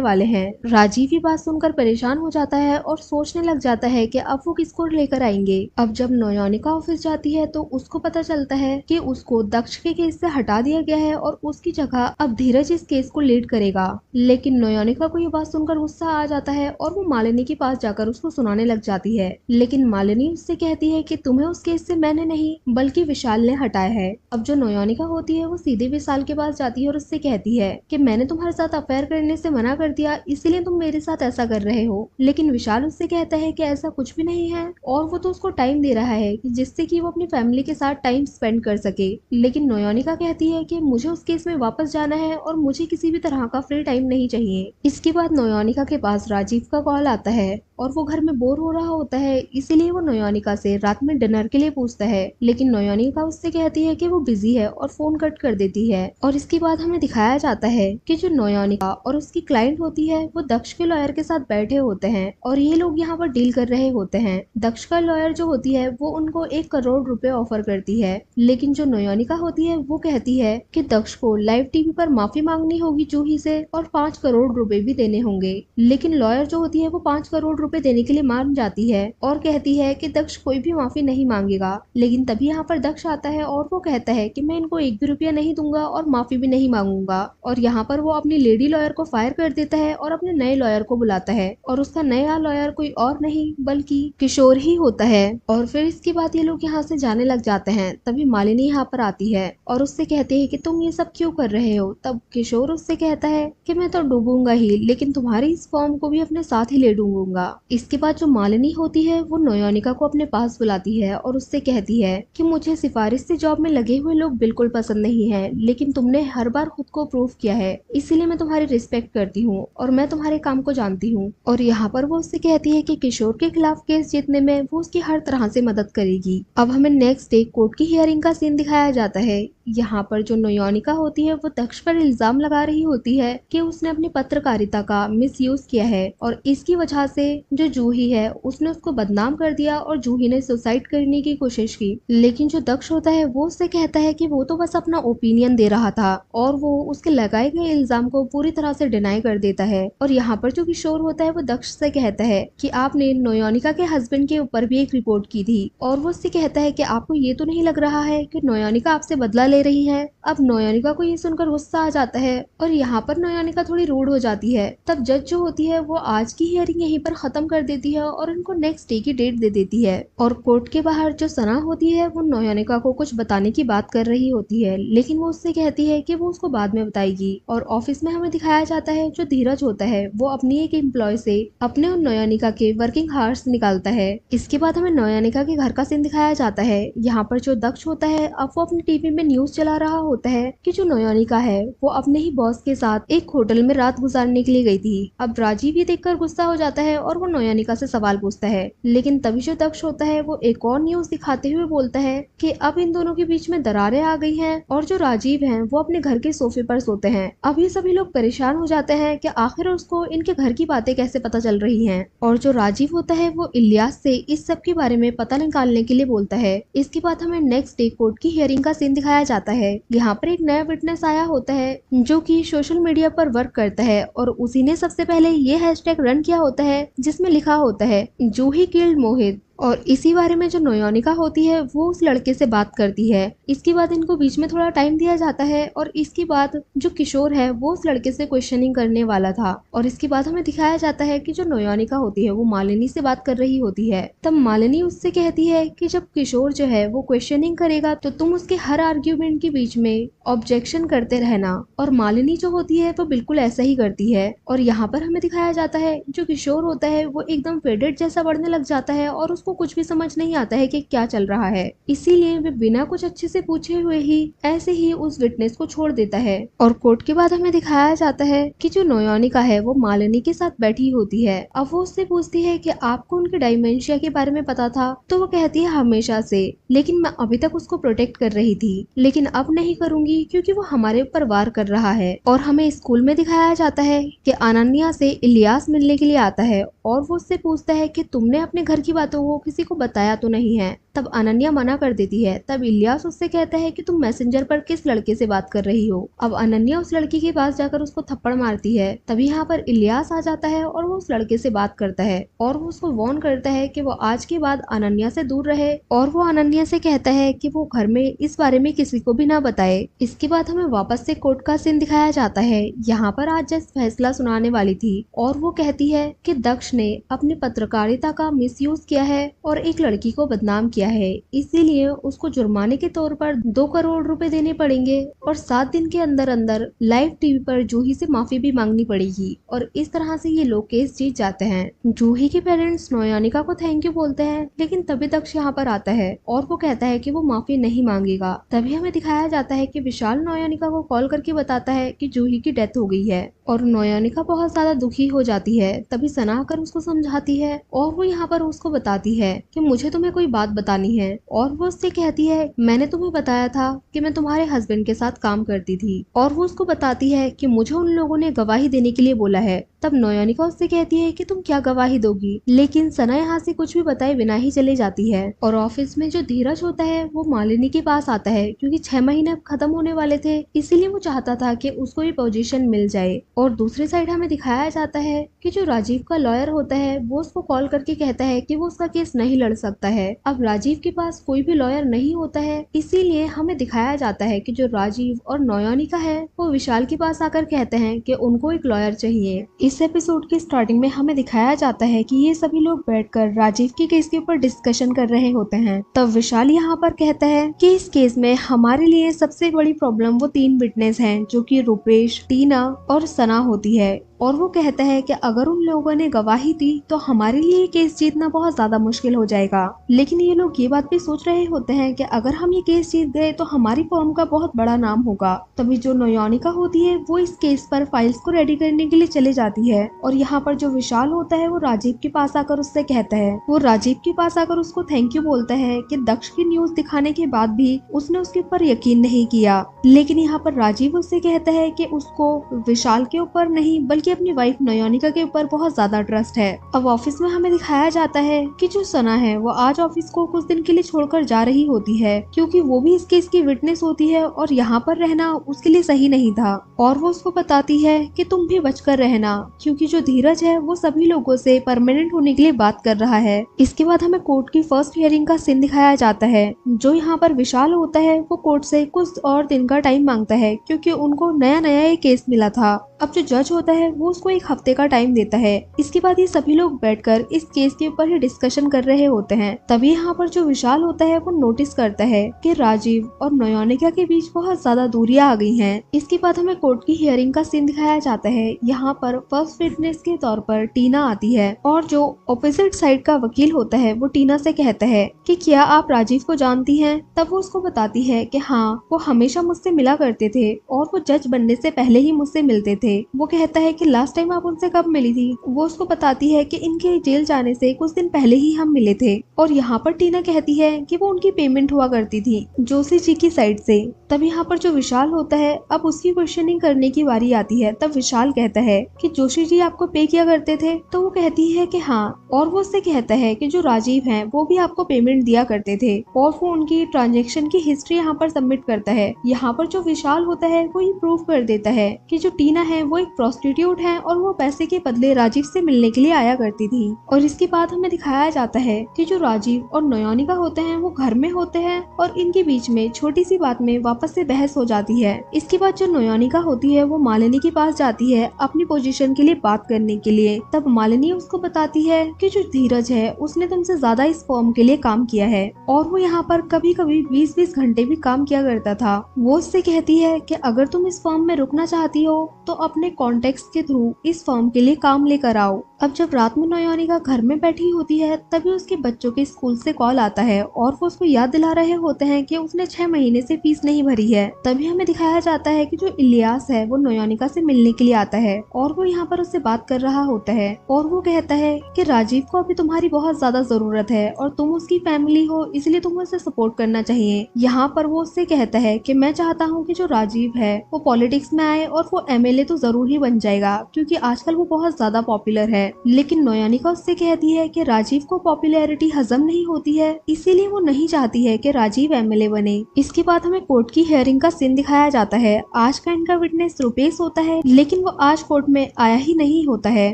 वाले हैं। राजीव की बात सुनकर परेशान हो जाता है और सोचने लग जाता है कि अब वो किसको लेकर आएंगे। अब जब नयोनिका ऑफिस जाती है तो उसको पता चलता है कि उसको दक्ष के केस से हटा दिया गया है और उसकी जगह अब धीरज इस केस को लीड करेगा। लेकिन नयोनिका को ये बात सुनकर गुस्सा आ जाता है और वो मालिनी के पास जाकर उसको सुनाने लग जाती है। लेकिन मालिनी उससे कहती है कि तुम्हें उस केस से मैंने नहीं बल्कि विशाल ने हटाया है। अब जो नयोनिका होती है वो सीधे विशाल के पास जाती है और उससे कहती है कि मैंने तुम्हारे साथ अफेयर करने से मना कर दिया इसीलिए तुम मेरे साथ ऐसा कर रहे हो। लेकिन विशाल उससे कहता है कि ऐसा कुछ भी नहीं है और वो तो उसको टाइम दे रहा है जिससे कि वो अपनी फैमिली के साथ टाइम स्पेंड कर सके। लेकिन नयोनिका कहती है कि मुझे उस केस में वापस जाना है और मुझे किसी भी तरह का फ्री टाइम नहीं चाहिए। इसके बाद नयोनिका के पास राजीव का कॉल आता है और वो घर में बोर हो रहा होता है इसीलिए वो नयोनिका से रात में डिनर के लिए पूछता है। लेकिन नयोनिका उससे कहती है कि वो बिजी है और फोन कट कर देती है। और इसके बाद हमें दिखाया जाता है कि जो नयोनिका और उसकी क्लाइंट होती है वो दक्ष के लॉयर के साथ बैठे होते हैं और ये लोग यहाँ पर डील कर रहे होते हैं। दक्ष का लॉयर जो होती है वो उनको 1 करोड़ रुपए ऑफर करती है। लेकिन जो नयोनिका होती है वो कहती है कि दक्ष को लाइव टीवी पर माफी मांगनी होगी जूही से और 5 करोड़ रुपए भी देने होंगे। लेकिन लॉयर जो होती है वो 5 करोड़ रुपए देने के लिए मान जाती है और कहती है कि दक्ष कोई भी माफी नहीं मांगेगा। लेकिन तभी यहाँ पर दक्ष आता है और वो कहता है कि मैं इनको 1 भी रुपया नहीं दूंगा और माफी भी नहीं मांगूंगा। और यहाँ पर वो अपनी लेडी लॉयर को फायर कर देता है और अपने नए लॉयर को बुलाता है और उसका नया लॉयर कोई और नहीं बल्कि किशोर ही होता है। और फिर इसके बाद ये लोग यहाँ से जाने लग जाते हैं। तभी मालिनी यहाँ पर आती है और उससे कहती है कि तुम ये सब क्यों कर रहे हो। तब किशोर उससे कहता है कि मैं तो डूबूंगा ही लेकिन तुम्हारी इस फॉर्म को भी अपने साथ ही ले डूबूंगा। इसके बाद जो मालिनी होती है वो नयोनिका को अपने पास बुलाती है और उससे कहती है कि मुझे सिफारिश से जॉब में लगे हुए लोग बिल्कुल पसंद नहीं है लेकिन तुमने हर बार खुद को प्रूव किया है इसीलिए मैं तुम्हारी रिस्पेक्ट करती हूँ और मैं तुम्हारे काम को जानती हूँ। और यहाँ पर वो उससे कहती है कि किशोर के खिलाफ केस जीतने में वो उसकी हर तरह से मदद करेगी। अब हमें नेक्स्ट डे कोर्ट की हियरिंग का सीन दिखाया जाता है। यहाँ पर जो नयोनिका होती है वो दक्ष पर इल्जाम लगा रही होती है कि उसने अपनी पत्रकारिता का मिसयूज किया है और इसकी वजह से जो जूही है उसने उसको बदनाम कर दिया और जूही ने सुसाइड करने की कोशिश की। लेकिन जो दक्ष होता है वो उससे कहता है कि वो तो बस अपना ओपिनियन दे रहा था और वो उसके लगाए गए इल्जाम को पूरी तरह से डिनाई कर देता है। और यहाँ पर जो किशोर होता है वो दक्ष से कहता है कि आपने नयोनिका के हस्बैंड के ऊपर भी एक रिपोर्ट की थी और वो उससे कहता है कि आपको ये तो नहीं लग रहा है कि नयोनिका आपसे बदला ले रही है। अब नयोनिका को ये सुनकर गुस्सा आ जाता है और यहाँ पर नयोनिका थोड़ी रूड हो जाती है। तब जज जो होती है वो आज की हियरिंग यहीं पर खत्म कर देती है और उनको नेक्स्ट डे की डेट दे देती है। और कोर्ट के बाहर जो सना होती है वो नयोनिका को कुछ बताने की बात कर रही होती है लेकिन वो उससे कहती है कि वो उसको बाद में बताएगी। और ऑफिस में हमें दिखाया जाता है जो धीरज होता है वो अपनी एक एम्प्लॉय से अपने और नयोनिका के वर्किंग हार्स निकालता है। इसके बाद हमें नयोनिका के घर का सीन दिखाया जाता है। यहाँ पर जो दक्ष होता है अब वो अपनी टीवी में न्यूज चला रहा होता है कि जो नयोनिका है वो अपने ही बॉस के साथ एक होटल में रात गुजारने के लिए गई थी। अब राजीव ये देखकर गुस्सा हो जाता है और वो नयोनिका से सवाल पूछता है। लेकिन तभी जो दक्ष होता है वो एक और न्यूज दिखाते हुए बोलता है कि अब इन दोनों के बीच में दरारें आ गई हैं और जो राजीव हैं वो अपने घर के सोफे पर सोते हैं। अब ये सभी लोग परेशान हो जाते हैं कि आखिर उसको इनके घर की बातें कैसे पता चल रही हैं। और जो राजीव होता है वो इलियास से इस सब के बारे में पता निकालने के लिए बोलता है। इसके बाद हमें नेक्स्ट डे कोर्ट की हियरिंग का सीन दिखाया जाता है। यहाँ पर एक नया विटनेस आया होता है जो कि सोशल मीडिया पर वर्क करता है और उसी ने सबसे पहले ये हैशटैग रन किया होता है जिसमें लिखा होता है जूही किल्ड मोहित। और इसी बारे में जो नयोनिका होती है वो उस लड़के से बात करती है। इसके बाद इनको बीच में थोड़ा टाइम दिया जाता है और इसके बाद जो किशोर है वो उस लड़के से क्वेश्चनिंग करने वाला था। और इसके बाद हमें दिखाया जाता है कि जो नयोनिका होती है वो मालिनी से बात कर रही होती है। तब मालिनी उससे कहती है कि जब किशोर जो है वो क्वेश्चनिंग करेगा तो तुम उसके हर आर्ग्यूमेंट के बीच में ऑब्जेक्शन करते रहना। और मालिनी जो होती है वो बिल्कुल ऐसा ही करती है। और यहाँ पर हमें दिखाया जाता है जो किशोर होता है वो एकदम फेडेड जैसा बढ़ने लग जाता है और उसको उसको कुछ भी समझ नहीं आता है कि क्या चल रहा है, इसीलिए वे बिना कुछ अच्छे से पूछे हुए ही ऐसे ही उस विटनेस को छोड़ देता है। और कोर्ट के बाद हमें दिखाया जाता है कि जो नोयोनिका है वो मालिनी के साथ बैठी होती है। अब वो उससे पूछती है कि आपको उनके डायमेंशिया के बारे में पता था? तो वो कहती है हमेशा से, लेकिन मैं अभी तक उसको प्रोटेक्ट कर रही थी, लेकिन अब नहीं करूंगी क्योंकि वो हमारे ऊपर वार कर रहा है। और हमें स्कूल में दिखाया जाता है कि अनन्या से इलियास मिलने के लिए आता है और वो उससे पूछता है कि तुमने अपने घर की बातों को किसी को बताया तो नहीं है? तब अनन्या मना कर देती है। तब इलियास उससे कहता है कि तुम मैसेंजर पर किस लड़के से बात कर रही हो। अब अनन्या उस लड़की के पास जाकर उसको थप्पड़ मारती है। तभी यहाँ पर इलियास आ जाता है और वो उस लड़के से बात करता है और वो उसको वार्न करता है कि वो आज के बाद अनन्या से दूर रहे। और वो अनन्या से कहता है कि वो घर में इस बारे में किसी को भी ना बताए। इसके बाद हमें वापस से कोर्ट का सीन दिखाया जाता है। यहाँ पर आज जज फैसला सुनाने वाली थी और वो कहती है कि दक्ष ने अपनी पत्रकारिता का मिसयूज किया है और एक लड़की को बदनाम किया है, इसीलिए उसको जुर्माने के तौर पर 2 करोड़ रुपए देने पड़ेंगे और 7 दिन के अंदर अंदर लाइव टीवी पर जूही से माफी भी मांगनी पड़ेगी। और इस तरह से ये लोग केस जीत जाते हैं। जूही के पेरेंट्स नोयोनिका को थैंक यू बोलते हैं, लेकिन तभी दक्ष यहाँ पर आता है और वो कहता है कि वो माफी नहीं मांगेगा। तभी हमें दिखाया जाता है कि विशाल नोयोनिका को कॉल करके बताता है कि जूही की डेथ हो गई है और नोयोनिका बहुत ज्यादा दुखी हो जाती है। तभी सना आकर उसको समझाती है और वो यहाँ पर उसको बताती है कि मुझे तुम्हें कोई बात बतानी है। और वो उससे कहती है मैंने तुम्हें बताया था कि मैं तुम्हारे हस्बैंड के साथ काम करती थी। और वो उसको बताती है कि मुझे उन लोगों ने गवाही देने के लिए बोला है। तब नोयोनिका उससे कहती है कि तुम क्या गवाही दोगी, लेकिन सना यहाँ से कुछ भी बताए बिना ही चली जाती है। और ऑफिस में जो धीरज होता है वो मालिनी के पास आता है क्योंकि 6 महीने अब खत्म होने वाले थे, इसीलिए वो चाहता था कि उसको भी पोजीशन मिल जाए। और दूसरी साइड हमें दिखाया जाता है कि जो राजीव का लॉयर होता है वो उसको कॉल करके कहता है कि वो उसका केस नहीं लड़ सकता है। अब राजीव के पास कोई भी लॉयर नहीं होता है, इसीलिए हमें दिखाया जाता है कि जो राजीव और नोयोनिका है वो विशाल के पास आकर कहते हैं कि उनको एक लॉयर चाहिए। इस एपिसोड की स्टार्टिंग में हमें दिखाया जाता है कि ये सभी लोग बैठकर राजीव के केस के ऊपर डिस्कशन कर रहे होते हैं। तब विशाल यहाँ पर कहता है कि इस केस में हमारे लिए सबसे बड़ी प्रॉब्लम वो 3 विटनेस हैं जो कि रूपेश, टीना और सना होती है। और वो कहता है कि अगर उन लोगों ने गवाही दी तो हमारे लिए केस जीतना बहुत ज्यादा मुश्किल हो जाएगा। लेकिन ये लोग ये बात भी सोच रहे होते हैं कि अगर हम ये केस जीत गए तो हमारी फर्म का बहुत बड़ा नाम होगा। तभी जो नोयोनिका होती है वो इस केस पर फाइल्स को रेडी करने के लिए चले जाती है। और यहाँ पर जो विशाल होता है वो राजीव के पास आकर उससे कहता है, वो राजीव के पास आकर उसको थैंक यू बोलता है कि दक्ष की न्यूज दिखाने के बाद भी उसने उसके ऊपर यकीन नहीं किया। लेकिन यहाँ पर राजीव उससे कहता है कि उसको विशाल के ऊपर नहीं बल्कि अपनी वाइफ नयोनिका के ऊपर बहुत ज्यादा ट्रस्ट है। अब ऑफिस में हमें दिखाया जाता है कि जो सना है वो आज ऑफिस को कुछ दिन के लिए छोड़कर जा रही होती है क्योंकि वो भी इस केस की विटनेस होती है और यहाँ पर रहना उसके लिए सही नहीं था। और वो उसको बताती है कि तुम भी बचकर रहना क्योंकि जो धीरज है वो सभी लोगों से परमानेंट होने के लिए बात कर रहा है। इसके बाद हमें कोर्ट की फर्स्ट हियरिंग का सीन दिखाया जाता है। जो यहाँ पर विशाल होता है वो कोर्ट से कुछ और दिन का टाइम मांगता है क्योंकि उनको नया नया ये केस मिला था। अब जो जज होता है वो उसको 1 हफ्ते का टाइम देता है। इसके बाद ये सभी लोग बैठकर इस केस के ऊपर ही डिस्कशन कर रहे होते हैं। तभी यहाँ पर जो विशाल होता है वो नोटिस करता है कि राजीव और नयोनिका के बीच बहुत ज्यादा दूरियां आ गई हैं। इसके बाद हमें कोर्ट की हियरिंग का सीन दिखाया जाता है। यहाँ पर फर्स्ट विटनेस के तौर पर टीना आती है और जो ऑपोजिट साइड का वकील होता है वो टीना से कहता है कि क्या आप राजीव को जानती हैं? तब वो उसको बताती है कि हाँ, वो हमेशा मुझसे मिला करते थे और वो जज बनने से पहले ही मुझसे मिलते थे। वो कहता है कि लास्ट टाइम आप उनसे कब मिली थी? वो उसको बताती है कि इनके जेल जाने से कुछ दिन पहले ही हम मिले थे। और यहाँ पर टीना कहती है कि वो उनकी पेमेंट हुआ करती थी जोशी जी की साइड से। तब यहाँ पर जो विशाल होता है अब उसकी क्वेश्चनिंग करने की बारी आती है। तब विशाल कहता है कि जोशी जी आपको पे किया करते थे? तो वो कहती है कि हाँ। और वो उससे कहता है कि जो राजीव हैं वो भी आपको पेमेंट दिया करते थे और वो उनकी ट्रांजेक्शन की हिस्ट्री यहाँ पर सबमिट करता है। यहाँ पर जो विशाल होता है वो ये प्रूव कर देता है कि जो टीना है वो एक प्रोस्टिट्यूट है और वो पैसे के बदले राजीव से मिलने के लिए आया करती थी। और इसके बाद हमें दिखाया जाता है कि जो राजीव और नयोनिका होते हैं वो घर में होते हैं और इनके बीच में छोटी सी बात में वापस से बहस हो जाती है। इसके बाद जो नयोनिका होती है वो मालिनी के पास जाती है अपनी पोजीशन के लिए बात करने के लिए। तब मालिनी उसको बताती है कि जो धीरज है उसने तुमसे ज्यादा इस फॉर्म के लिए काम किया है और वो यहाँ पर कभी कभी 20-20 घंटे भी काम किया करता था। वो उससे कहती है कि अगर तुम इस फॉर्म में रुकना चाहती हो तो अपने कॉन्टेक्ट के थ्रू इस फर्म के लिए काम लेकर आओ। अब जब रात में नयोनिका घर में बैठी होती है तभी उसके बच्चों के स्कूल से कॉल आता है और वो उसको याद दिला रहे होते हैं कि उसने 6 महीने से फीस नहीं भरी है। तभी हमें दिखाया जाता है कि जो इलियास है वो नयोनिका से मिलने के लिए आता है और वो यहाँ पर उससे बात कर रहा होता है और वो कहता है कि राजीव को अभी तुम्हारी बहुत ज्यादा जरूरत है और तुम उसकी फैमिली हो, इसलिए तुम्हें उसे सपोर्ट करना चाहिए। यहाँ पर वो उससे कहता है कि मैं चाहता हूँ कि जो राजीव है वो पॉलिटिक्स में आए और वो एमएलए तो जरूर ही बन जाएगा क्योंकि आजकल वो बहुत ज्यादा पॉपुलर है। लेकिन नयोनिका उससे कहती है कि राजीव को पॉपुलैरिटी हजम नहीं होती है, इसीलिए वो नहीं चाहती है कि राजीव एमएलए बने। इसके बाद हमें कोर्ट की हियरिंग का सीन दिखाया जाता है। आज का इनका विटनेस रुपेश होता है लेकिन वो आज कोर्ट में आया ही नहीं होता है।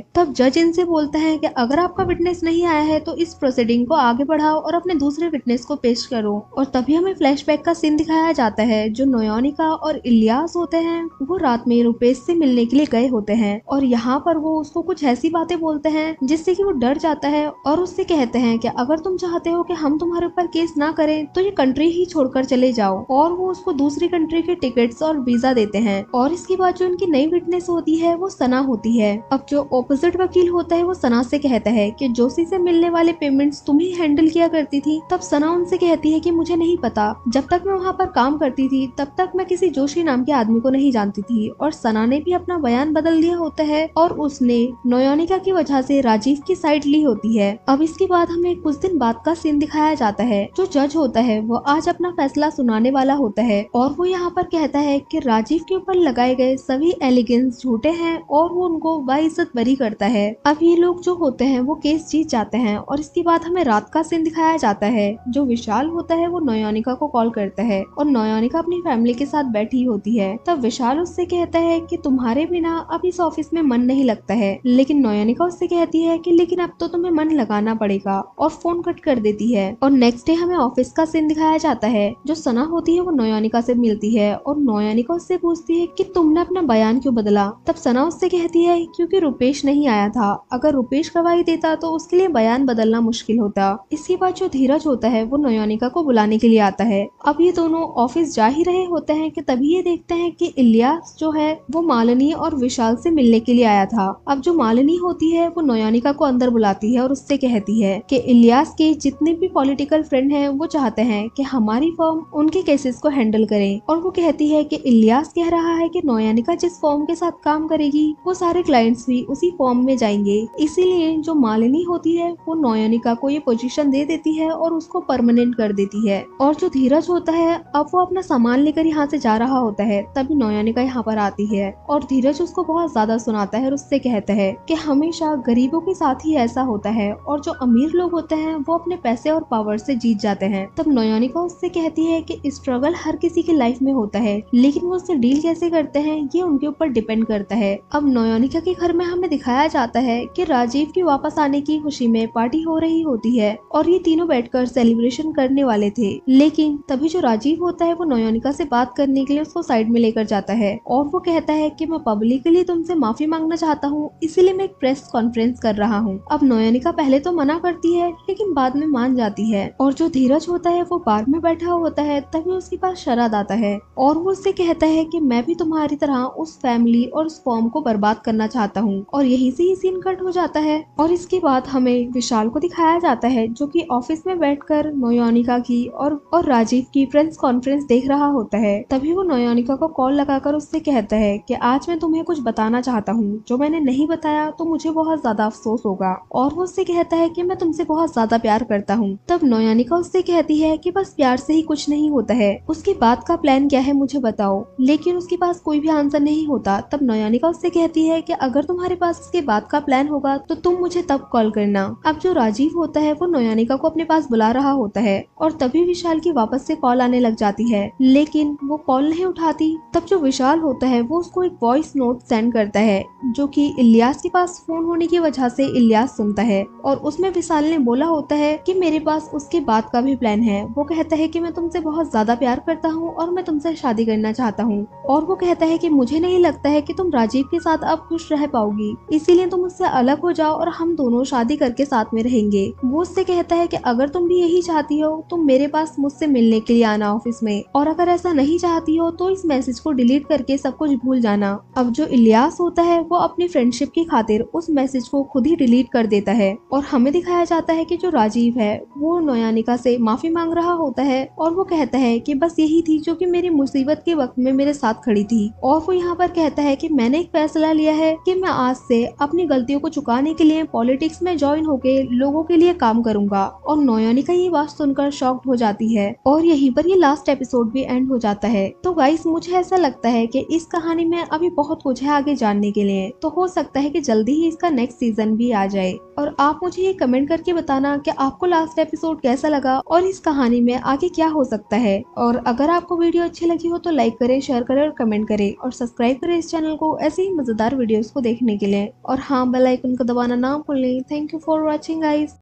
तब जज इनसे बोलता है कि अगर आपका विटनेस नहीं आया है तो इस प्रोसीडिंग को आगे बढ़ाओ और अपने दूसरे विटनेस को पेश करो। और तभी हमें फ्लैशबैक का सीन दिखाया जाता है। जो नयोनिका और इलियास होते हैं वो रात में रुपेश से मिलने के लिए गए होते हैं और यहाँ पर वो उसको कुछ ऐसी बातें बोलते हैं जिससे कि वो डर जाता है और उससे कहते हैं कि अगर तुम चाहते हो कि हम तुम्हारे ऊपर केस ना करें तो ये कंट्री ही छोड़कर चले जाओ। और वो उसको दूसरी कंट्री के टिकट्स और वीजा देते हैं। और इसके बाद जो उनकी नई विटनेस होती है वो सना होती है। अब जो ऑपोजिट वकील होता है वो सना से कहता है कि जोशी से मिलने वाले पेमेंट्स तुम ही हैंडल किया करती थी। तब सना उनसे कहती है कि मुझे नहीं पता, जब तक मैं वहाँ पर काम करती थी तब तक मैं किसी जोशी नाम के आदमी को नहीं जानती थी। और सना ने भी अपना बयान बदल दिया होता है और उसने नयोनिका की वजह से राजीव की साइड ली होती है। अब इसके बाद हमें कुछ दिन बाद का सीन दिखाया जाता है। जो जज होता है वो आज अपना फैसला सुनाने वाला होता है और वो यहाँ पर कहता है कि राजीव के ऊपर लगाए गए सभी एलिगेंस झूठे हैं और वो उनको बाइज्जत बरी करता है। अब ये लोग जो होते हैं वो केस जीत जाते हैं। और इसके बाद हमें रात का सीन दिखाया जाता है। जो विशाल होता है वो नयोनिका को कॉल करता है और नयोनिका अपनी फैमिली के साथ बैठी होती है। तब विशाल उससे कहता है कि तुम्हारे बिना अब इस ऑफिस में मन नहीं लगता है। लेकिन नयोनिका उससे कहती है कि लेकिन अब तो तुम्हें मन लगाना पड़ेगा और फोन कट कर देती है। और नेक्स्ट डे हमें ऑफिस का सीन दिखाया जाता है। जो सना होती है वो नयोनिका से मिलती है और नयोनिका उससे पूछती है कि तुमने अपना बयान क्यों बदला। तब सना उससे कहती है क्योंकि रुपेश नहीं आया था, अगर रुपेश गवाही देता तो उसके लिए बयान बदलना मुश्किल होता। इसके बाद जो धीरज होता है वो नयोनिका को बुलाने के लिए आता है। अब ये दोनों ऑफिस जा ही रहे होते हैं कि तभी ये देखते हैं कि इलियास जो है वो मालिनी और विशाल से मिलने के लिए आया था। अब जो मालिनी होती है वो नयोनिका को अंदर बुलाती है और उससे कहती है कि इलियास के जितने भी पॉलिटिकल फ्रेंड हैं वो चाहते हैं कि हमारी फर्म उनके केसेस को हैंडल करे। और वो कहती है कि इलियास कह रहा है कि नयोनिका जिस फर्म के साथ काम करेगी वो सारे क्लाइंट्स भी उसी फर्म में जाएंगे, इसीलिए जो मालिनी होती है वो नयोनिका को ये पोजीशन दे देती है और उसको परमानेंट कर देती है। और जो धीरज होता है अब वो अपना सामान लेकर यहाँ से जा रहा होता है। तभी नयोनिका यहाँ पर आती है और धीरज उसको बहुत ज्यादा सुनाता है और उससे कहता है कि हमेशा गरीबों के साथ ही ऐसा होता है और जो अमीर लोग होते हैं वो अपने पैसे और पावर से जीत जाते हैं। तब नयोनिका उससे कहती है कि स्ट्रगल हर किसी की लाइफ में होता है लेकिन वो उससे डील कैसे करते हैं ये उनके ऊपर डिपेंड करता है। अब नयोनिका के घर में हमें दिखाया जाता है कि राजीव की वापस आने की खुशी में पार्टी हो रही होती है और ये तीनों बैठकर सेलिब्रेशन करने वाले थे। लेकिन तभी जो राजीव होता है वो नयोनिका से बात करने के लिए उसको साइड में लेकर जाता है और वो कहता है कि मैं पब्लिकली तुमसे माफी मांगना चाहता हूँ, इसीलिए मैं एक प्रेस कॉन्फ्रेंस कर रहा हूँ। अब नयोनिका पहले तो मना करती है लेकिन बाद में मान जाती है। और जो धीरज होता है वो बार में बैठा होता है तभी उसके पास शरद आता है और वो उससे कहता है कि मैं भी तुम्हारी तरह उस फैमिली और उस फॉर्म को बर्बाद करना चाहता हूँ। और यहीं से ही सीन कट हो जाता है। और इसके बाद हमें विशाल को दिखाया जाता है जो कि ऑफिस में बैठकर नयोनिका की और राजीव की प्रेस कॉन्फ्रेंस देख रहा होता है। तभी वो नयोनिका को कॉल लगाकर उससे कहता है कि आज मैं तुम्हें कुछ बताना चाहता हूँ, जो मैंने नहीं बताया तो मुझे बहुत ज्यादा अफसोस होगा। और वो उससे कहता है कि मैं तुमसे बहुत ज्यादा प्यार करता हूँ। तब नयोनिका उससे कहती है कि बस प्यार से ही कुछ नहीं होता है, उसके बाद का प्लान क्या है मुझे बताओ। लेकिन उसके पास कोई भी आंसर नहीं होता। तब नयोनिका उससे कहती है कि अगर तुम्हारे पास इसके बाद का प्लान होगा तो तुम मुझे तब कॉल करना। अब जो राजीव होता है वो नयोनिका को अपने पास बुला रहा होता है और तभी विशाल की वापस से कॉल आने लग जाती है लेकिन वो कॉल नहीं उठाती। तब जो विशाल होता है वो उसको एक वॉइस नोट सेंड करता है जो कि इलियास के पास फोन होने की वजह से इलियास सुनता है और उसमें विशाल ने बोला होता है कि मेरे पास उसके बाद का भी प्लान है। वो कहता है कि मैं तुमसे बहुत ज्यादा प्यार करता हूँ और मैं तुमसे शादी करना चाहता हूँ। और वो कहता है कि मुझे नहीं लगता है कि तुम राजीव के साथ अब खुश रह पाओगी, इसीलिए तुम उससे अलग हो जाओ और हम दोनों शादी करके साथ में रहेंगे। वो उससे कहता है कि अगर तुम भी यही चाहती हो तो मेरे पास मुझसे मिलने के लिए आना ऑफिस में, और अगर ऐसा नहीं चाहती हो तो इस मैसेज को डिलीट करके सब कुछ भूल जाना। अब जो इलियास विकास होता है वो अपनी फ्रेंडशिप की खातिर उस मैसेज को खुद ही डिलीट कर देता है और हमें दिखाया जाता है कि जो राजीव है वो नयानिका से माफी मांग रहा होता है और वो कहता है कि बस यही थी जो कि मेरी मुसीबत के वक्त में मेरे साथ खड़ी थी। और वो यहाँ पर कहता है कि मैंने एक फैसला लिया है कि मैं आज से अपनी गलतियों को चुकाने के लिए पॉलिटिक्स में ज्वाइन होके लोगों के लिए काम करूंगा। और नयानिका ये बात सुनकर शॉक्ड हो जाती है और यहीं पर ये लास्ट एपिसोड भी एंड हो जाता है। तो गाइस मुझे ऐसा लगता है कि इस कहानी में अभी बहुत कुछ है आगे जानने के लिए, तो हो सकता है कि जल्दी ही इसका नेक्स्ट सीजन भी आ जाए। और आप मुझे ये कमेंट करके बताना कि आपको लास्ट एपिसोड कैसा लगा और इस कहानी में आगे क्या हो सकता है। और अगर आपको वीडियो अच्छी लगी हो तो लाइक करें, शेयर करें और कमेंट करें और सब्सक्राइब करें इस चैनल को ऐसे ही मजेदार वीडियोस को देखने के लिए। और हाँ, बेल आइकन को दबाना ना भूलें। Thank you for watching guys.